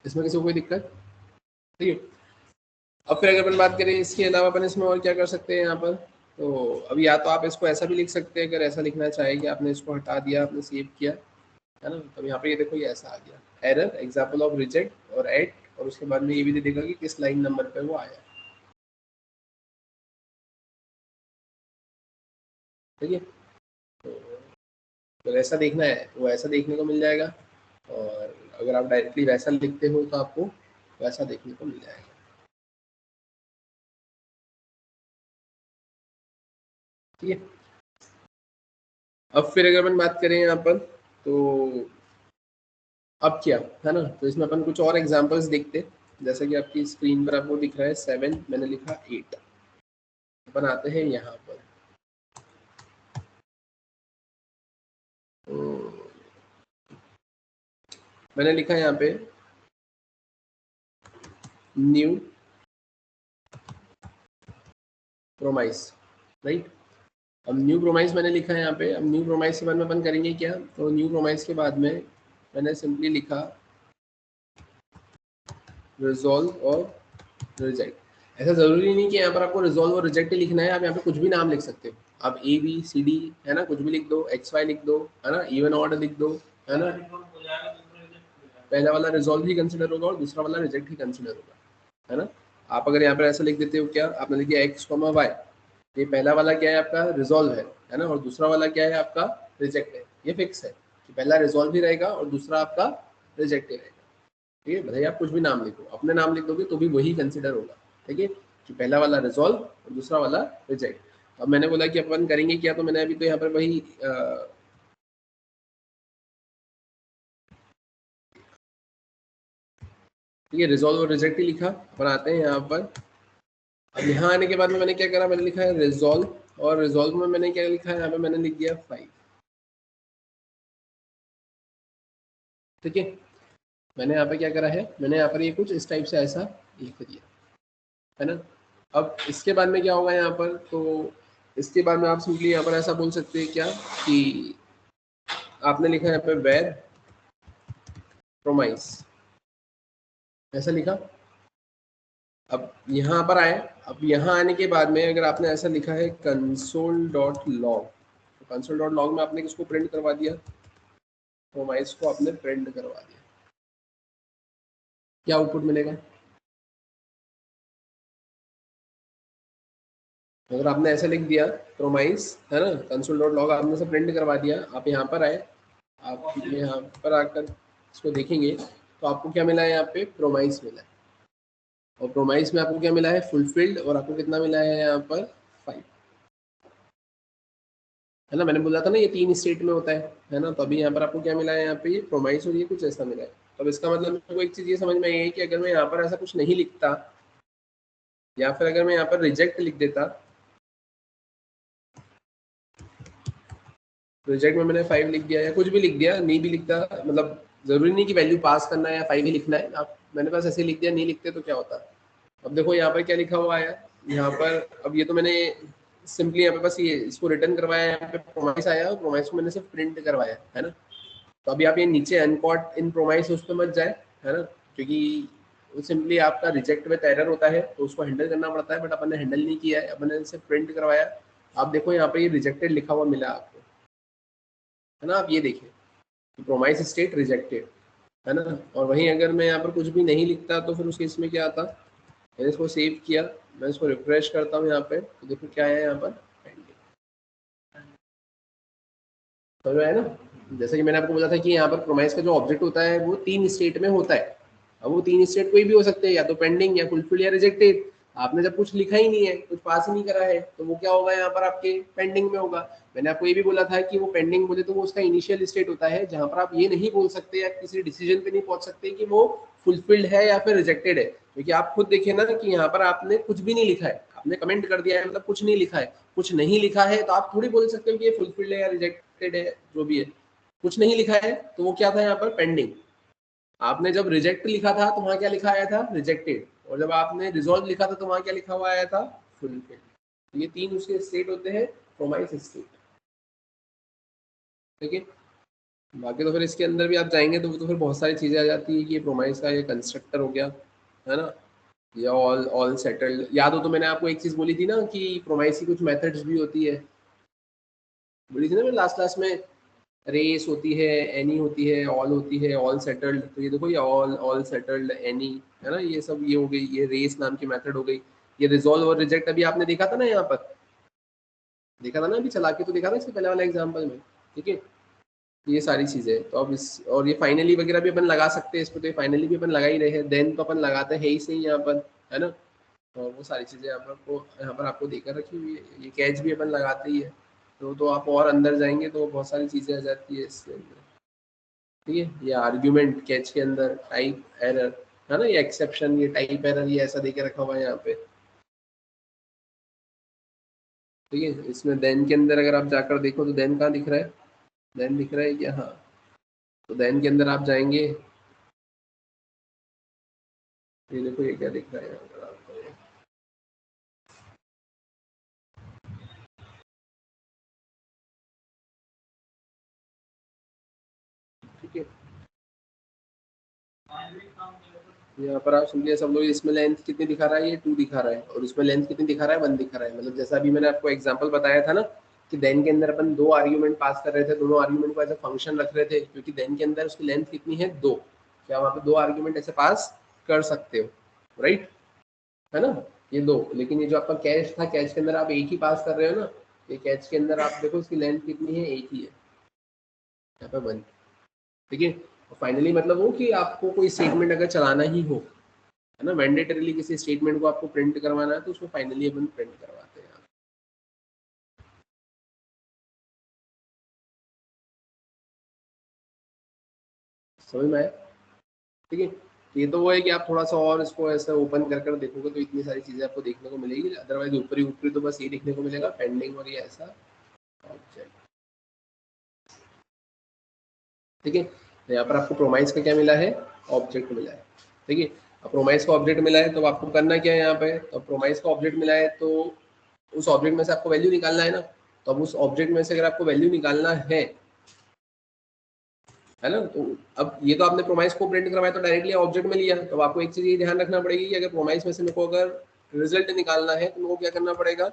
इसमें किसी को कोई दिक्कत, ठीक है। अब फिर अगर अपन बात करें इसके अलावा अपन इसमें और क्या कर सकते हैं यहाँ पर, तो अब या तो आप इसको ऐसा भी लिख सकते हैं, अगर ऐसा लिखना चाहे कि आपने इसको हटा दिया, आपने सेव किया, है ना। तो यहाँ पे ये देखो ये ऐसा आ गया एरर एग्जाम्पल ऑफ रिजेक्ट और एट, और उसके बाद में ये भी दे देगा कि किस लाइन नंबर पे वो आया, ठीक है। तो अगर ऐसा देखना है तो ऐसा देखने को मिल जाएगा, और अगर आप डायरेक्टली वैसा लिखते हो तो आपको वैसा देखने को मिल जाएगा, ठीक है। अब फिर अगर अपन बात करें यहाँ पर, तो अब क्या, है ना, तो इसमें अपन कुछ और एग्जांपल्स देखते हैं, जैसे कि आपकी स्क्रीन पर आपको दिख रहा है 7, मैंने लिखा 8, अपन आते हैं यहाँ पर, तो मैंने लिखा यहाँ पे न्यू प्रोमाइस, राइट। अब न्यू प्रोमाइस मैंने लिखा है यहाँ पे, अब न्यू प्रोमाइस के बाद में अपन करेंगे क्या, तो न्यू प्रोमाइस के बाद में मैंने सिंपली लिखा रिजॉल्व और रिजेक्ट। ऐसा जरूरी नहीं कि यहाँ पर आपको रिजॉल्व और रिजेक्ट ही लिखना है, आप यहाँ पे कुछ भी नाम लिख सकते हो, आप ए बी सी डी, है ना, कुछ भी लिख दो, एक्स वाई लिख दो, है ना, इवन ऑर्डर लिख दो, है ना। पहला वाला रिजॉल्व ही कंसिडर होगा और दूसरा वाला रिजेक्ट ही कंसिडर होगा, है ना। आप अगर यहाँ पर ऐसा लिख देते हो, क्या आपने लिखा एक्स कॉमा वाई, ये पहला वाला क्या है आपका रिजॉल्व है ना, और दूसरा वाला क्या है आपका रिजेक्ट है, ये फिक्स है कि पहला रिजॉल्व ही रहेगा और दूसरा आपका रिजेक्ट ही रहेगा, ठीक है। भले आप कुछ भी नाम लिखो, अपने नाम लिख दोगे तो भी वही कंसिडर होगा, ठीक है, कि पहला वाला रिजॉल्व और दूसरा वाला रिजेक्ट। अब मैंने बोला कि अपन करेंगे क्या, तो मैंने अभी तो यहाँ पर वही ठीक है, रिजॉल्व और रिजेक्ट ही लिखा। अपन आते हैं यहाँ पर। अब यहाँ आने के बाद में मैंने क्या करा, मैंने लिखा है रिजॉल्व, और रिजॉल्व में मैंने क्या लिखा है, यहाँ पे मैंने लिख दिया 5। ठीक है, मैंने यहाँ पे क्या करा है, मैंने यहाँ पर ये कुछ इस टाइप से ऐसा लिख दिया है ना। अब इसके बाद में क्या होगा यहाँ पर, तो इसके बाद में आप सिंपली यहाँ पर ऐसा बोल सकते हैं क्या कि आपने लिखा है यहाँ पे वेर प्रोमाइस, ऐसा लिखा। अब यहाँ पर आए, अब यहाँ आने के बाद में अगर आपने ऐसा लिखा है कंसोल डॉट लॉग, तो कंसोल डॉट लॉग में आपने किसको प्रिंट करवा दिया, प्रोमाइस को आपने प्रिंट करवा दिया। क्या आउटपुट मिलेगा, अगर आपने ऐसा लिख दिया प्रोमाइस है ना, कंसोल डॉट लॉग आपने से प्रिंट करवा दिया, आप यहाँ पर आए, आप यहाँ पर आकर इसको देखेंगे तो आपको क्या मिला है, यहाँ पे प्रोमाइस मिला है, और प्रोमाइस में आपको क्या मिला है, फुलफिल्ड, और आपको कितना मिला है यहाँ पर 5, है ना। मैंने बोला था ना ये 3 स्टेट में होता है ना। तो अभी यहाँ पर आपको क्या मिला है, यहाँ पे ये प्रोमाइस और ये कुछ ऐसा मिला है। तो अब इसका मतलब मेरे को एक चीज़ ये समझ में आई है कि अगर मैं यहाँ पर ऐसा कुछ नहीं लिखता, या फिर अगर मैं यहाँ पर रिजेक्ट लिख देता, रिजेक्ट में मैंने 5 लिख दिया या कुछ भी लिख दिया, नहीं भी लिखता, मतलब जरूरी नहीं कि वैल्यू पास करना है या 5 ही लिखना है, आप मैंने पास ऐसे लिख दिया, नहीं लिखते तो क्या होता। अब देखो यहाँ पर क्या लिखा हुआ है, यहाँ पर अब ये तो मैंने सिंपली यहाँ पे बस ये इसको रिटर्न करवाया, यहाँ पे प्रोमाइस आया और प्रोमाइस को मैंने सिर्फ प्रिंट करवाया है ना। तो अभी आप ये नीचे अनकॉट इन प्रोमाइस उस पर मत जाए, है ना, क्योंकि वो सिंपली आपका रिजेक्ट विद एरर होता है, तो उसको हैंडल करना पड़ता है, बट अपन ने हैंडल नहीं किया है, अपन ने सिर्फ प्रिंट करवाया। आप देखो यहाँ पे ये रिजेक्टेड लिखा हुआ मिला आपको, है ना। आप ये देखिए प्रोमाइस स्टेट रिजेक्टेड, है ना। और वहीं अगर मैं यहाँ पर कुछ भी नहीं लिखता तो फिर उस केस में क्या आता, मैंने इसको सेव किया, मैं इसको रिफ्रेश करता हूँ यहाँ पे, तो देखो क्या है यहाँ पर, समझ में आया ना। जैसे कि मैंने आपको बोला था कि यहाँ पर प्रोमाइस का जो ऑब्जेक्ट होता है वो 3 स्टेट में होता है। अब वो 3 स्टेट कोई भी हो सकते हैं, या तो पेंडिंग या फुलफिल या रिजेक्टेड। आपने जब कुछ लिखा ही नहीं है, कुछ पास ही नहीं करा है, तो वो क्या होगा, यहाँ पर आपके पेंडिंग में होगा। मैंने आपको ये भी बोला था कि वो पेंडिंग बोले तो वो उसका इनिशियल स्टेट होता है, जहां पर आप ये नहीं बोल सकते या किसी डिसीजन पे नहीं पहुंच सकते कि वो फुलफिल्ड है या फिर रिजेक्टेड है, क्योंकि आप खुद देखिए ना कि यहाँ पर आपने कुछ भी नहीं लिखा है, आपने कमेंट कर दिया है, मतलब कुछ नहीं लिखा है। कुछ नहीं लिखा है तो आप थोड़ी बोल सकते हो कि ये फुलफिल्ड है या रिजेक्टेड है, जो भी है। कुछ नहीं लिखा है तो वो क्या था, यहाँ पर पेंडिंग। आपने जब रिजेक्ट लिखा था तो वहां क्या लिखा आया था, रिजेक्टेड, और जब आपने रिजॉल्व लिखा था तो वहां क्या लिखा हुआ आया था, फुलफिल्ड। ये 3 उसके स्टेट होते हैं, प्रोमाइस स्टेट। ठीक है, बाकी तो फिर इसके अंदर भी आप जाएंगे तो फिर बहुत सारी चीजें आ जाती है कि ये प्रोमाइस का ये कंस्ट्रक्टर हो गया, है ना, या ऑल ऑल सेटल्ड। याद हो तो मैंने आपको एक चीज बोली थी ना कि प्रोमाइस की कुछ मेथड्स भी होती है, बोली थी ना मैं लास्ट क्लास में। रेस होती है, एनी होती है, ऑल होती है, ऑल सेटल्ड। तो ये देखो ये ऑल ऑल सेटल्ड एनी, है ना, ये सब ये हो गई, ये रेस नाम की मेथड हो गई। ये रिजॉल्व और रिजेक्ट अभी आपने देखा था ना, यहाँ पर देखा था ना, अभी चला के तो देखा था इसके पहले वाला एग्जाम्पल में। ठीक है, ये सारी चीजें तो अब इस, और ये फाइनली वगैरह भी अपन लगा सकते हैं इस पर, तो ये फाइनली भी अपन लगा ही रहे हैं, देन तो अपन लगाते हैं ही सही यहाँ पर, है ना। और वो सारी चीजें यहाँ पर आपको देकर रखी हुई है, ये कैच भी अपन लगाते ही है। तो आप और अंदर जाएंगे तो बहुत सारी चीजें आ जाती है इसके अंदर। ठीक है, ये आर्ग्यूमेंट कैच के अंदर टाइप एरर, है ना, ये एक्सेप्शन, ये टाइप एरर, ये ऐसा देके रखा हुआ है यहाँ पे। ठीक है, इसमें देन के अंदर अगर आप जाकर देखो तो देन कहाँ दिख रहा है, देन दिख रहा है क्या, हाँ। तो देन के अंदर आप जाएंगे, ये देखो ये क्या दिख रहा है यहाँ पर आपको, ठीक है। यहाँ पर आप सिंपली सब लोग, इसमें लेंथ कितनी दिखा रहा है, ये 2 दिखा रहा है, और इसमें लेंथ कितनी दिखा रहा है, 1 दिखा रहा है। मतलब जैसा अभी मैंने आपको एग्जांपल बताया था ना कि देन के अंदर अपन 2 आर्ग्यूमेंट पास कर रहे थे, दोनों आर्ग्यूमेंट को एज अ फंक्शन रख रहे थे, क्योंकि देन के अंदर उसकी लेंथ कितनी है, 2। क्या वहाँ पे 2 आर्ग्यूमेंट ऐसे पास कर सकते हो, राइट, है ना, ये 2। लेकिन ये जो आपका कैच था, कैच के अंदर आप एक ही पास कर रहे हो ना, ये कैच के अंदर आप देखो इसकी लेंथ कितनी है, एक ही है, यहाँ पे 1। ठीक है, फाइनली मतलब वो कि आपको कोई स्टेटमेंट अगर चलाना ही हो, है ना, मैंडेटरीली किसी स्टेटमेंट को आपको प्रिंट करवाना है तो उसको फाइनली अपन प्रिंट करवाते हैं। समझ में आया, ठीक है। ये तो वो है कि आप थोड़ा सा और इसको ऐसे ओपन कर कर देखोगे तो इतनी सारी चीज़ें आपको देखने को मिलेगी, अदरवाइज ऊपरी ऊपरी तो बस ये देखने को मिलेगा पेंडिंग और ये ऐसा ऑब्जेक्ट। ठीक है, तो यहाँ पर आपको प्रोमाइस का क्या मिला है, ऑब्जेक्ट मिला है। ठीक है, अब प्रोमाइस का ऑब्जेक्ट मिला है तो आपको करना क्या है यहाँ पे, तो प्रोमाइस का ऑब्जेक्ट मिला है तो उस ऑब्जेक्ट में से आपको वैल्यू निकालना है ना। तो अब उस ऑब्जेक्ट में से अगर आपको वैल्यू निकालना है ना, तो अब ये तो आपने प्रोमाइस को प्रिंट करवाया तो डायरेक्टली ऑब्जेक्ट में लिया, तो आपको एक चीज ये ध्यान रखना पड़ेगी कि अगर प्रोमाइस में से मेरे को अगर रिजल्ट निकालना है तो मेरे को क्या करना पड़ेगा,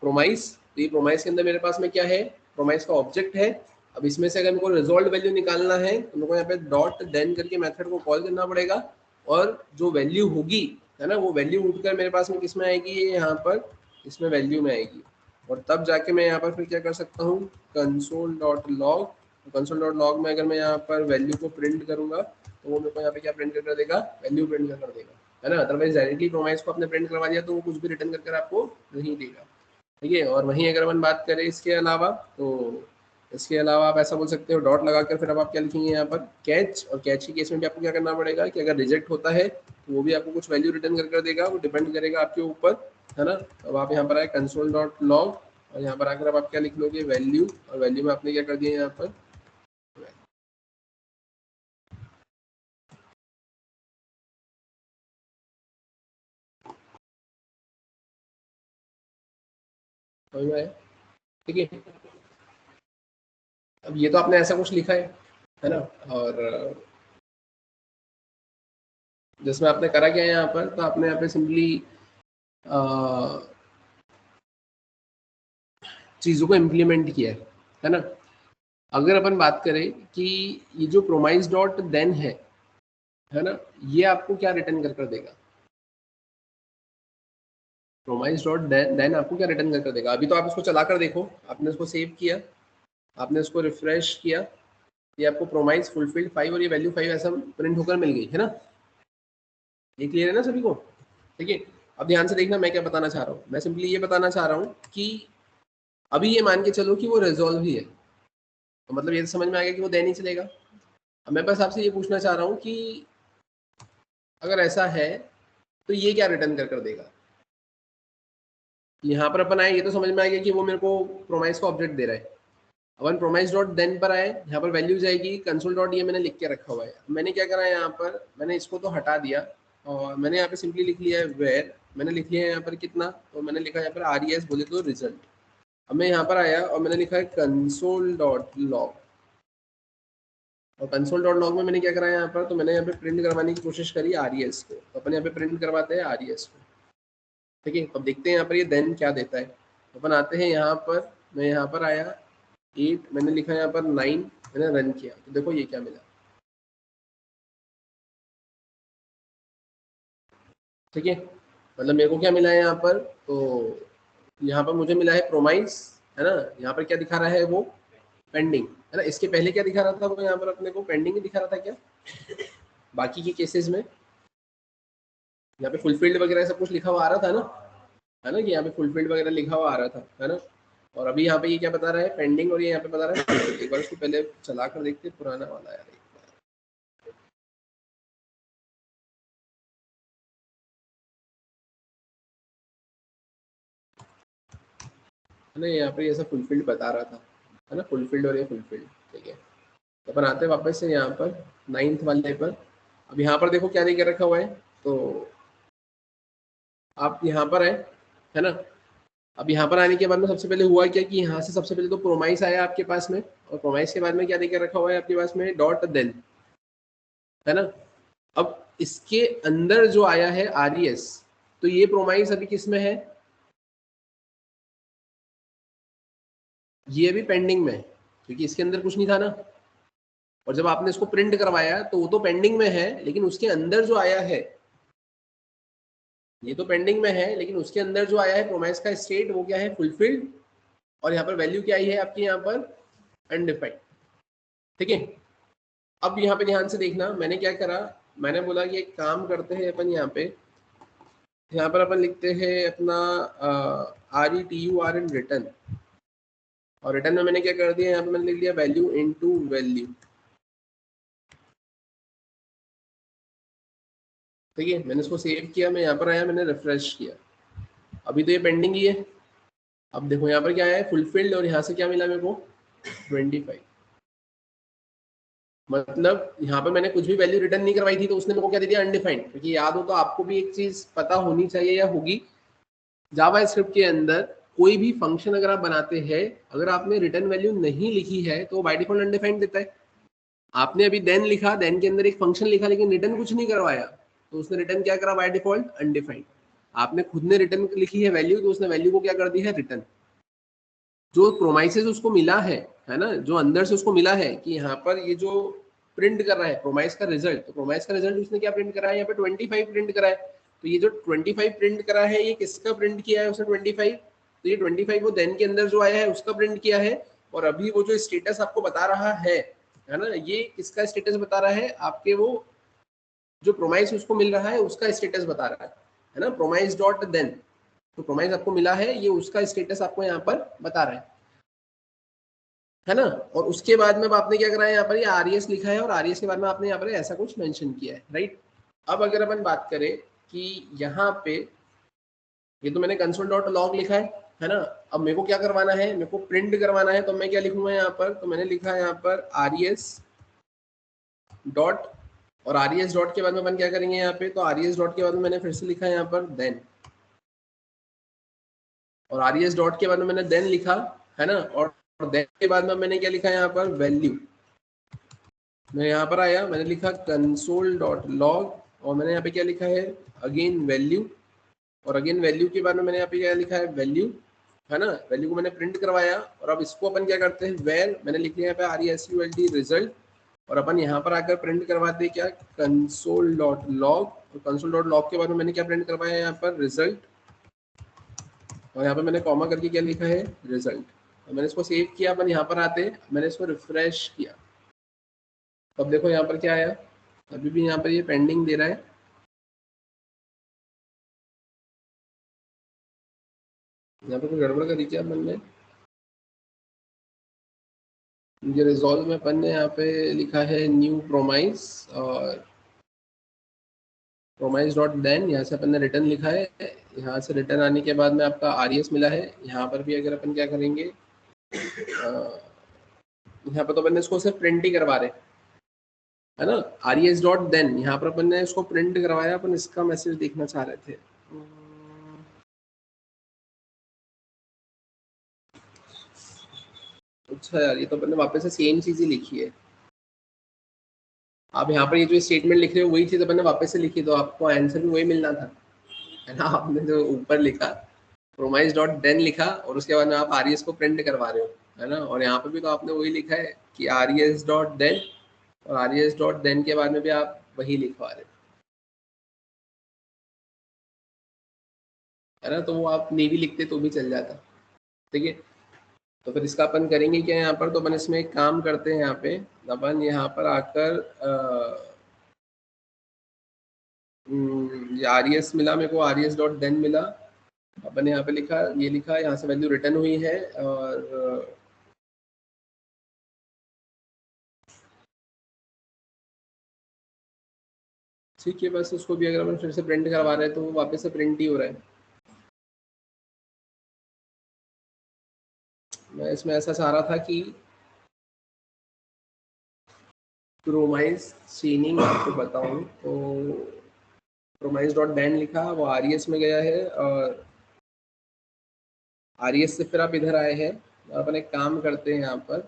प्रोमाइस, तो ये प्रोमाइस के अंदर मेरे पास में क्या है, प्रोमाइस का ऑब्जेक्ट है। अब इसमें से अगर मेरे को रिजॉल्व वैल्यू निकालना है तो मेरे को यहाँ पे डॉट देन करके मेथड को कॉल करना पड़ेगा, और जो वैल्यू होगी है ना, वो वैल्यू उठकर मेरे पास में किसमें आएगी, ये यहाँ पर इसमें वैल्यू में आएगी, और तब जाके मैं यहाँ पर फिर क्या कर सकता हूँ, console dot log, console dot log में अगर मैं यहाँ पर वैल्यू को प्रिंट करूंगा तो वो मेरे को यहाँ पे क्या प्रिंट कर देगा, वैल्यू प्रिंट कर देगा, है ना। अदरवाइज डायरेक्टली प्रोमाइस को आपने प्रिंट करवा दिया तो वो कुछ भी रिटर्न कर आपको नहीं देगा। ठीक है, और वहीं अगर अपन बात करें इसके अलावा, तो इसके अलावा आप ऐसा बोल सकते हो डॉट लगाकर फिर अब आप क्या लिखेंगे यहाँ पर कैच, और कैच के केस में भी आपको क्या करना पड़ेगा कि अगर रिजेक्ट होता है तो वो भी आपको कुछ वैल्यू रिटर्न कर देगा, वो डिपेंड करेगा आपके ऊपर, है ना। अब आप यहाँ पर आए कंसोल डॉट लॉग, और यहाँ पर आकर अब आप क्या लिख लोगे, वैल्यू, और वैल्यू में आपने क्या कर दिया यहाँ पर, ठीक है। अब ये तो आपने ऐसा कुछ लिखा है ना, और जिसमें आपने करा क्या है यहाँ पर, तो आपने यहाँ पे सिंपली चीज़ों को इम्प्लीमेंट किया है ना। अगर अपन बात करें कि ये जो प्रोमाइस डॉट देन है ना, ये आपको क्या रिटर्न कर देगा, प्रोमाइस डॉट देन आपको क्या रिटर्न कर देगा। अभी तो आप इसको चला कर देखो, आपने इसको सेव किया, आपने इसको रिफ्रेश किया, ये आपको प्रोमाइस फुलफिल्ड 5 और ये वैल्यू 5 ऐसा प्रिंट होकर मिल गई है ना। ये क्लियर है ना सभी को। ठीक है, अब ध्यान से देखना मैं क्या बताना चाह रहा हूँ, मैं सिंपली ये बताना चाह रहा हूँ कि अभी ये मान के चलो कि वो रिजॉल्व ही है, तो मतलब ये तो समझ में आ गया कि वो देन ही चलेगा। अब मैं बस आपसे ये पूछना चाह रहा हूँ कि अगर ऐसा है तो ये क्या रिटर्न कर देगा। यहाँ पर अपन आए, ये तो समझ में आ गया कि वो मेरे को प्रोमाइस का ऑब्जेक्ट दे रहा है। अपन प्रोमाइस डॉट देन पर आए, यहाँ पर वैल्यू जाएगी कंसोल डॉट, ये मैंने लिख के रखा हुआ है। मैंने क्या करा है यहाँ पर, मैंने इसको तो हटा दिया और मैंने यहाँ पे सिंपली लिख लिया है वेयर, मैंने लिख लिया है यहाँ पर कितना, तो मैंने लिखा है यहाँ पर आर ई एस बोले तो रिजल्ट। अब मैं यहाँ पर आया और मैंने लिखा है कंसोल डॉट लॉग, और कंसोल डॉट लॉग में मैंने क्या करा है यहाँ पर, तो मैंने यहाँ पे प्रिंट करवाने की कोशिश करी आर ई एस को, तो अपन यहाँ पे प्रिंट करवाते हैं आर ई एस को। ठीक है, अब देखते हैं यहाँ पर ये देन क्या देता है। अपन आते हैं यहाँ पर, मैं यहाँ पर आया 8, मैंने लिखा यहाँ पर 9, मैंने रन किया तो देखो ये क्या मिला। ठीक है, मतलब मेरे को क्या मिला है यहाँ पर, तो यहाँ पर मुझे मिला है प्रोमाइस, है ना। यहाँ पर क्या दिखा रहा है, वो पेंडिंग, है ना। इसके पहले क्या दिखा रहा था, वो यहाँ पर अपने को पेंडिंग ही दिखा रहा था क्या, बाकी के केसेस में यहाँ पे फुलफिल्ड वगैरह सब कुछ लिखा हुआ आ रहा था ना, है ना, कि यहाँ पे फुलफिल्ड वगैरह लिखा हुआ आ रहा था, है ना। और अभी यहाँ पे ये क्या बता रहा है, पेंडिंग, और ये यहाँ पे बता रहा है एक बार इसको पहले चला कर देखते, पुराना वाला यार एक बार, है ना। यहाँ पे ऐसा फुलफिल्ड बता रहा था, है ना, फुलफिल्ड और ये फुलफिल्ड। ठीक है, तो अपन आते हैं वापस से यहाँ पर 9th वाले पर। अब यहाँ पर देखो क्या देख रखा हुआ है, तो आप यहाँ पर है ना। अब यहाँ पर आने के बाद में सबसे पहले हुआ क्या कि यहाँ से सबसे पहले तो प्रोमाइस आया आपके पास में, और प्रोमाइस के बाद में क्या देकर रखा हुआ है आपके पास में, डॉट देन, है ना। अब इसके अंदर जो आया है आर ई एस, तो ये प्रोमाइस अभी किस में है, ये अभी पेंडिंग में है, क्योंकि इसके अंदर कुछ नहीं था ना। और जब आपने इसको प्रिंट करवाया तो वो तो पेंडिंग में है, लेकिन उसके अंदर जो आया है, ये तो पेंडिंग में है, लेकिन उसके अंदर जो आया है प्रोमाइस का स्टेट, वो क्या है, फुलफिल्ड। और यहाँ पर वैल्यू क्या आई है आपकी, यहाँ पर अनडिफाइंड। ठीक है, अब यहाँ पे ध्यान से देखना मैंने क्या करा, मैंने बोला कि एक काम करते हैं अपन, यहाँ पर अपन लिखते हैं अपना R E T U R N return, और रिटर्न में मैंने क्या कर दिया, यहाँ पे मैंने लिख लिया वैल्यू इनटू वैल्यू। ठीक है, मैंने इसको सेव किया, मैं यहाँ पर आया, मैंने रिफ्रेश किया, अभी तो ये पेंडिंग ही है। अब देखो यहाँ पर क्या है, फुलफिल्ड, और यहाँ से क्या मिला मेरे को 25। मतलब यहाँ पर मैंने कुछ भी वैल्यू रिटर्न नहीं करवाई थी तो उसने मेरे को क्या दे दिया, अनडिफाइंड। क्योंकि याद हो तो आपको भी एक चीज पता होनी चाहिए या होगी, जावा स्क्रिप्ट के अंदर कोई भी फंक्शन अगर आप बनाते हैं, अगर आपने रिटर्न वैल्यू नहीं लिखी है तो बाय डिफॉल्ट अनडिफाइंड देता है। आपने अभी देन लिखा, देन के अंदर एक फंक्शन लिखा लेकिन रिटर्न कुछ नहीं करवाया, तो उसने रिटर्न क्या करा, बाय डिफॉल्ट अनडिफाइंड। आपने खुद ने रिटर्न लिखी है वैल्यू, तो उसने वैल्यू को क्या कर दी है, रिटर्न। जो प्रोमाइसेस उसको मिला है ना, जो अंदर से उसको मिला है कि यहाँ पर ये जो प्रिंट कर रहा है प्रोमाइस का रिजल्ट, तो प्रोमाइस का रिजल्ट उसने क्या प्रिंट करा है, यहाँ पे 25 प्रिंट करा है। तो ये जो 25 प्रिंट करा है, ये किसका प्रिंट किया है उसने 25, तो ये 25 वो देन के अंदर जो आया है उसका प्रिंट किया है। और अभी वो जो स्टेटस आपको बता रहा है ना, ये किसका स्टेटस बता रहा है, आपके वो जो प्रोमाइस उसको मिल रहा है उसका स्टेटस बता रहा है ना, प्रोमाइस डॉट देन। तो प्रोमाइस आपको मिला है, ये उसका स्टेटस आपको यहाँ पर बता रहा है ना। और उसके बाद में आपने क्या करा है, यहाँ पर ये आरईएस लिखा है, और आरईएस के बाद में आपने यहाँ पर ऐसा कुछ मेंशन किया है, राइट। अब अगर अपन बात करें कि यहाँ पे ये तो मैंने कंसोल डॉट लॉग लिखा है ना। अब मेरे को क्या करवाना है, मेरे को प्रिंट करवाना है, तो मैं क्या लिखूंगा यहाँ पर, तो मैंने लिखा है यहाँ पर आरईएस डॉट, और आरईएस डॉट के बाद में अपन क्या करेंगे यहाँ पे, तो आरईएस डॉट के बाद में मैंने फिर से लिखा है यहाँ पर देन, और आरईएस डॉट के बाद में मैंने देन लिखा है ना, और देन के बाद में मैंने क्या लिखा यहाँ पर, वैल्यू। मैं यहाँ पर आया, मैंने लिखा कंसोल डॉट लॉग, और मैंने यहाँ पे क्या लिखा है, अगेन वैल्यू, और अगेन वैल्यू के बाद में मैंने यहाँ पे क्या लिखा है, वैल्यू, है ना। वैल्यू को मैंने प्रिंट करवाया, और अब इसको अपन क्या करते हैं, वेर, मैंने लिख लिया यहाँ पे RESULT रिजल्ट, और अपन यहाँ पर आकर प्रिंट करवाते हैं क्या, कंसोल डॉट लॉग, और कंसोल डॉट लॉग के बाद में मैंने क्या प्रिंट करवाया यहाँ पर, रिजल्ट, और यहाँ पे मैंने कॉमा करके क्या लिखा है, रिजल्ट। तो मैंने इसको सेव किया, अपन यहाँ पर आते, मैंने इसको रिफ्रेश किया, तब देखो यहाँ पर क्या आया, अभी भी यहाँ पर ये पेंडिंग दे रहा है। यहाँ पे कोई गड़बड़ करी क्या अपन ने, ये रिजॉल्व में अपन ने यहाँ पे लिखा है न्यू प्रोमाइस, और प्रोमाइस डॉट देन, यहाँ से अपन ने रिटर्न लिखा है। यहाँ से रिटर्न आने के बाद में आपका आरईएस मिला है। यहाँ पर भी अगर अपन क्या करेंगे, यहाँ पर तो अपन ने इसको सिर्फ प्रिंट ही करवा रहे है ना, आरईएस डॉट देन, यहाँ पर अपन ने इसको प्रिंट करवाया, अपन इसका मैसेज देखना चाह रहे थे। अच्छा यार, ये तो अपन ने वापस से सेम चीज ही लिखी है। आप यहाँ पर ये जो स्टेटमेंट लिख रहे हो वही चीज अपन ने वापस से लिखी, तो आपको आंसर भी वही मिलना था, है ना। आपने जो ऊपर लिखा प्रोमाइस डॉट देन लिखा, और उसके बाद में आप आरईएस को प्रिंट करवा रहे हो, है ना। और यहाँ पर भी तो आपने वही लिखा है कि आरईएस डॉट देन, और आरईएस डॉट देन के बाद में भी आप वही लिखवा रहे हो, है ना। तो वो आप नहीं भी लिखते तो भी चल जाता, ठीक है। तो फिर इसका अपन करेंगे क्या यहाँ पर, तो अपन इसमें एक काम करते हैं, यहाँ पे अपन यहाँ पर आकर ये आरईएस मिला मेरे को, आरईएस डॉट देन मिला, अपन यहाँ पे लिखा, ये लिखा, यहाँ से वैल्यू रिटर्न हुई है, और ठीक है, बस उसको भी अगर अपन फिर से प्रिंट करवा रहे हैं तो वो वापस से प्रिंट ही हो रहा है। मैं इसमें ऐसा चाह रहा था कि प्रोमाइज चेनिंग आपको बताऊं, तो प्रोमाइज डॉट बैन लिखा, वो आरईएस में गया है, और आरईएस से फिर आप इधर आए हैं। अपन एक काम करते हैं यहाँ पर,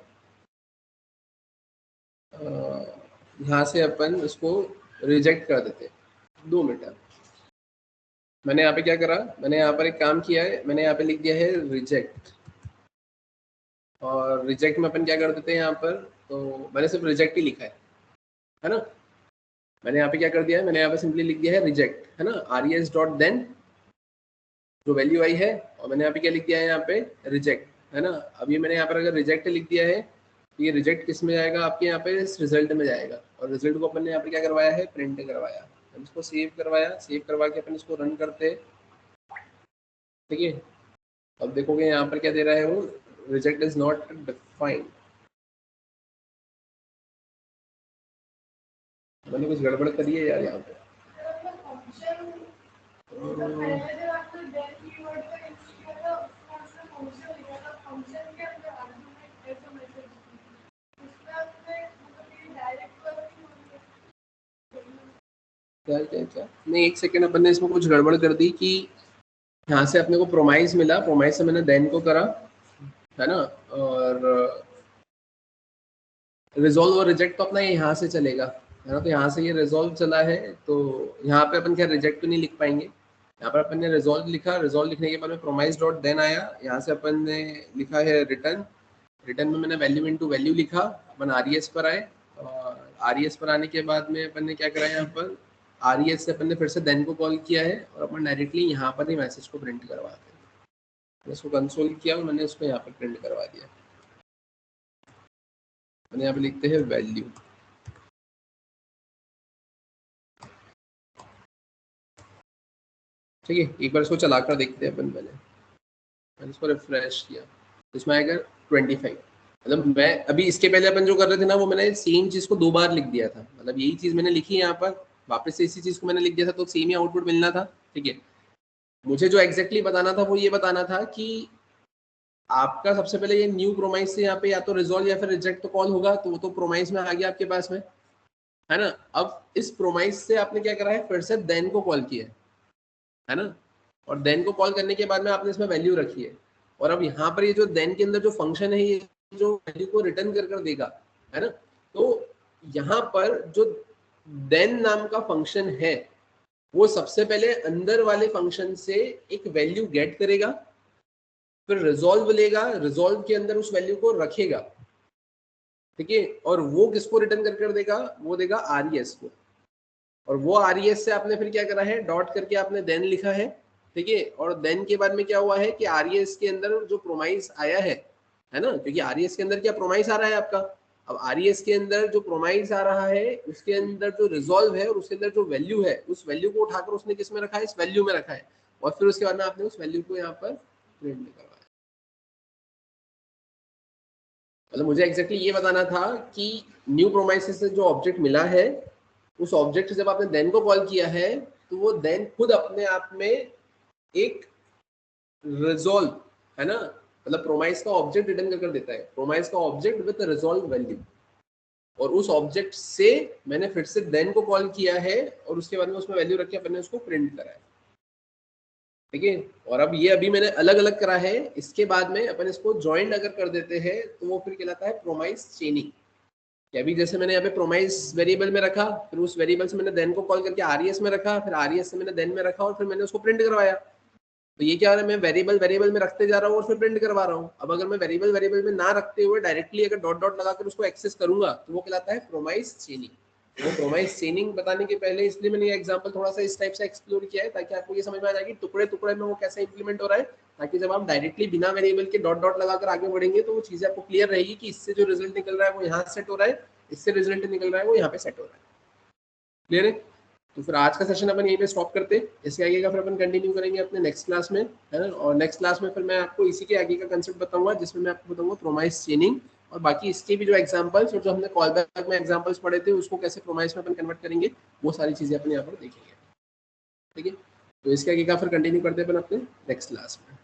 यहाँ से अपन इसको रिजेक्ट कर देते हैं। 2 मिनट, मैंने यहाँ पे क्या करा, मैंने यहाँ पर एक काम किया है, मैंने यहाँ पे लिख दिया है रिजेक्ट, और रिजेक्ट में अपन क्या कर देते हैं यहाँ पर, तो मैंने सिर्फ रिजेक्ट ही लिखा है ना। मैंने यहाँ पे क्या कर दिया है, मैंने यहाँ पे सिंपली लिख दिया है रिजेक्ट, है ना, आरईएस डॉट देन जो वैल्यू आई है, और मैंने यहाँ पे क्या लिख दिया है, यहाँ पे रिजेक्ट, है ना। अभी मैंने यहाँ पर अगर रिजेक्ट लिख दिया है, तो ये रिजेक्ट किस में जाएगा, आपके यहाँ पे इस रिजल्ट में जाएगा, और रिजल्ट को अपन ने यहाँ पे क्या करवाया है, प्रिंट करवाया। हम इसको सेव करवाया, सेव करवा के अपन इसको रन करते हैं, ठीक है। अब देखोगे यहाँ पर क्या दे रहा है वो, रिजेक्ट इज नॉट डिफाइंड। मैंने कुछ गड़बड़ करी है यार यहाँ पे, क्या नहीं, एक सेकेंड, अपन ने इसमें कुछ गड़बड़ कर दी कि यहाँ से अपने को प्रोमाइज मिला, प्रोमाइज से मैंने देन को करा, है ना, और रिजॉल्व और रिजेक्ट तो अपना यहाँ से चलेगा, है ना, तो यहाँ से ये रिजॉल्व चला है, तो यहाँ पे अपन क्या रिजेक्ट तो नहीं लिख पाएंगे, यहाँ पर अपन ने रिजॉल्व लिखा, रिजॉल्व लिखने के बाद में प्रोमाइज डॉट देन आया, यहाँ से अपन ने लिखा है रिटर्न, रिटर्न में मैंने वैल्यू इनटू वैल्यू लिखा, अपन आरईएस पर आए, और आरईएस पर आने के बाद में अपन ने क्या करा, यहाँ पर आरईएस से अपन ने फिर से देन को कॉल किया है, और अपन डायरेक्टली यहाँ पर ही मैसेज को प्रिंट करवाते हैं, मैंने इसको कंसोल किया और मैंने उसको यहाँ पर प्रिंट करवा दिया, मैंने यहाँ पे लिखते हैं वैल्यू, ठीक है, एक बार इसको चलाकर देखते हैं अपन, मैंने इसको रिफ्रेश किया, इसमें आएगा 25, मतलब मैं अभी इसके पहले अपन जो कर रहे थे ना, वो मैंने सेम चीज को 2 बार लिख दिया था, मतलब यही चीज मैंने लिखी यहाँ पर, वापस से इसी चीज को मैंने लिख दिया था, तो सेम ही आउटपुट मिलना था, ठीक है। मुझे जो एग्जैक्टली बताना था वो ये बताना था कि आपका सबसे पहले ये न्यू प्रोमाइज से यहाँ पे या तो रिजॉल्व या फिर रिजेक्ट तो कॉल होगा, तो वो तो प्रोमाइज में आ गया आपके पास में, है ना। अब इस प्रोमाइज से आपने क्या करा है, फिर से देन को कॉल किया है ना, और देन को कॉल करने के बाद में आपने इसमें वैल्यू रखी है, और अब यहाँ पर ये जो देन के अंदर जो फंक्शन है, ये जो वैल्यू को रिटर्न कर देगा, है ना, तो यहाँ पर जो देन नाम का फंक्शन है, वो सबसे पहले अंदर वाले फंक्शन से एक वैल्यू गेट करेगा, फिर रिजॉल्व लेगा, रिजॉल्व के अंदर उस वैल्यू को रखेगा, ठीक है, और वो किसको रिटर्न कर देगा, वो देगा आरईएस को, और वो आरईएस से आपने फिर क्या करा है, डॉट करके आपने देन लिखा है, ठीक है, और देन के बाद में क्या हुआ है कि आरईएस के अंदर जो प्रोमाइस आया है ना, क्योंकि आरईएस के अंदर क्या प्रोमाइस आ रहा है आपका, अब आरईएस के अंदर जो प्रोमाइस आ रहा है, उसके अंदर जो रिजॉल्व है और उसके अंदर जो वैल्यू है, उस वैल्यू को उठाकर उसने किस में रखा है, इस वैल्यू में रखा है, और फिर उसके बाद में आपने उस वैल्यू को यहाँ पर प्रिंट करवाया। मतलब मुझे एग्जैक्टली ये बताना था कि न्यू प्रोमाइस से जो ऑब्जेक्ट मिला है, उस ऑब्जेक्ट से जब आपने देन को कॉल किया है, तो वो देन खुद अपने आप में एक रिजॉल्व, है ना, मतलब प्रोमाइस का ऑब्जेक्ट रिटर्न कर देता है, प्रोमाइस का ऑब्जेक्ट विद रिजॉल्व वैल्यू, और उस ऑब्जेक्ट से मैंने फिर से देन को कॉल किया है, और उसके बाद में उसमें वैल्यू रख के मैंने उसको प्रिंट करा है, ठीक है। और अब ये अभी मैंने अलग अलग करा है, इसके बाद में अपन इसको ज्वाइंट अगर कर देते हैं तो वो फिर कहलाता है प्रोमाइस चेनिंग। अभी जैसे मैंने यहाँ पे प्रोमाइस वेरिएबल में रखा, फिर उस वेरिएबल से मैंने देन को कॉल करके आरईएस में रखा, फिर आरईएस से मैंने देन में रखा, और फिर मैंने उसको प्रिंट करवाया, तो ये क्या हो रहा है, मैं वेरिएबल में रखते जा रहा हूँ और फिर प्रिंट करवा रहा हूँ। अब अगर मैं वेरिएबल में ना रखते हुए डायरेक्टली अगर डॉट डॉट लगाकर उसको एक्सेस करूंगा, तो वो कहलाता है प्रोमाइस चेनिंग। वो प्रोमाइस चेनिंग बताने के पहले इसलिए मैंने ये एग्जांपल थोड़ा सा इस टाइप से एक्सप्लोर किया है, ताकि आपको ये समझ में आ जाए कि टुकड़े टुकड़े में वो कैसे इंप्लीमेंट हो रहा है, ताकि जब आप डायरेक्टली बिना वेरिएबल के डॉट डॉट लगाकर आगे बढ़ेंगे तो वो चीजें आपको क्लियर रहेगी कि इससे जो रिजल्ट निकल रहा है वो यहाँ सेट हो रहा है, इससे रिजल्ट निकल रहा है वो यहाँ पे सेट हो रहा है। क्लियर है? तो फिर आज का सेशन अपन यहीं पे स्टॉप करते हैं, इसके आगे का फिर अपन कंटिन्यू करेंगे अपने नेक्स्ट क्लास में, है ना, और नेक्स्ट क्लास में फिर मैं आपको इसी के आगे का कंसेप्ट बताऊंगा, जिसमें मैं आपको बताऊंगा प्रोमाइस चेनिंग, और बाकी इसके भी जो एग्जांपल्स और जो हमने कॉल बैक में एग्जांपल्स पढ़े थे उसको कैसे प्रोमाइस में अपन कन्वर्ट करेंगे, वो सारी चीजें अपन यहाँ पर देखेंगे, ठीक है। तो इसके आगे का फिर कंटिन्यू करते हैं अपन अपने नेक्स्ट क्लास में।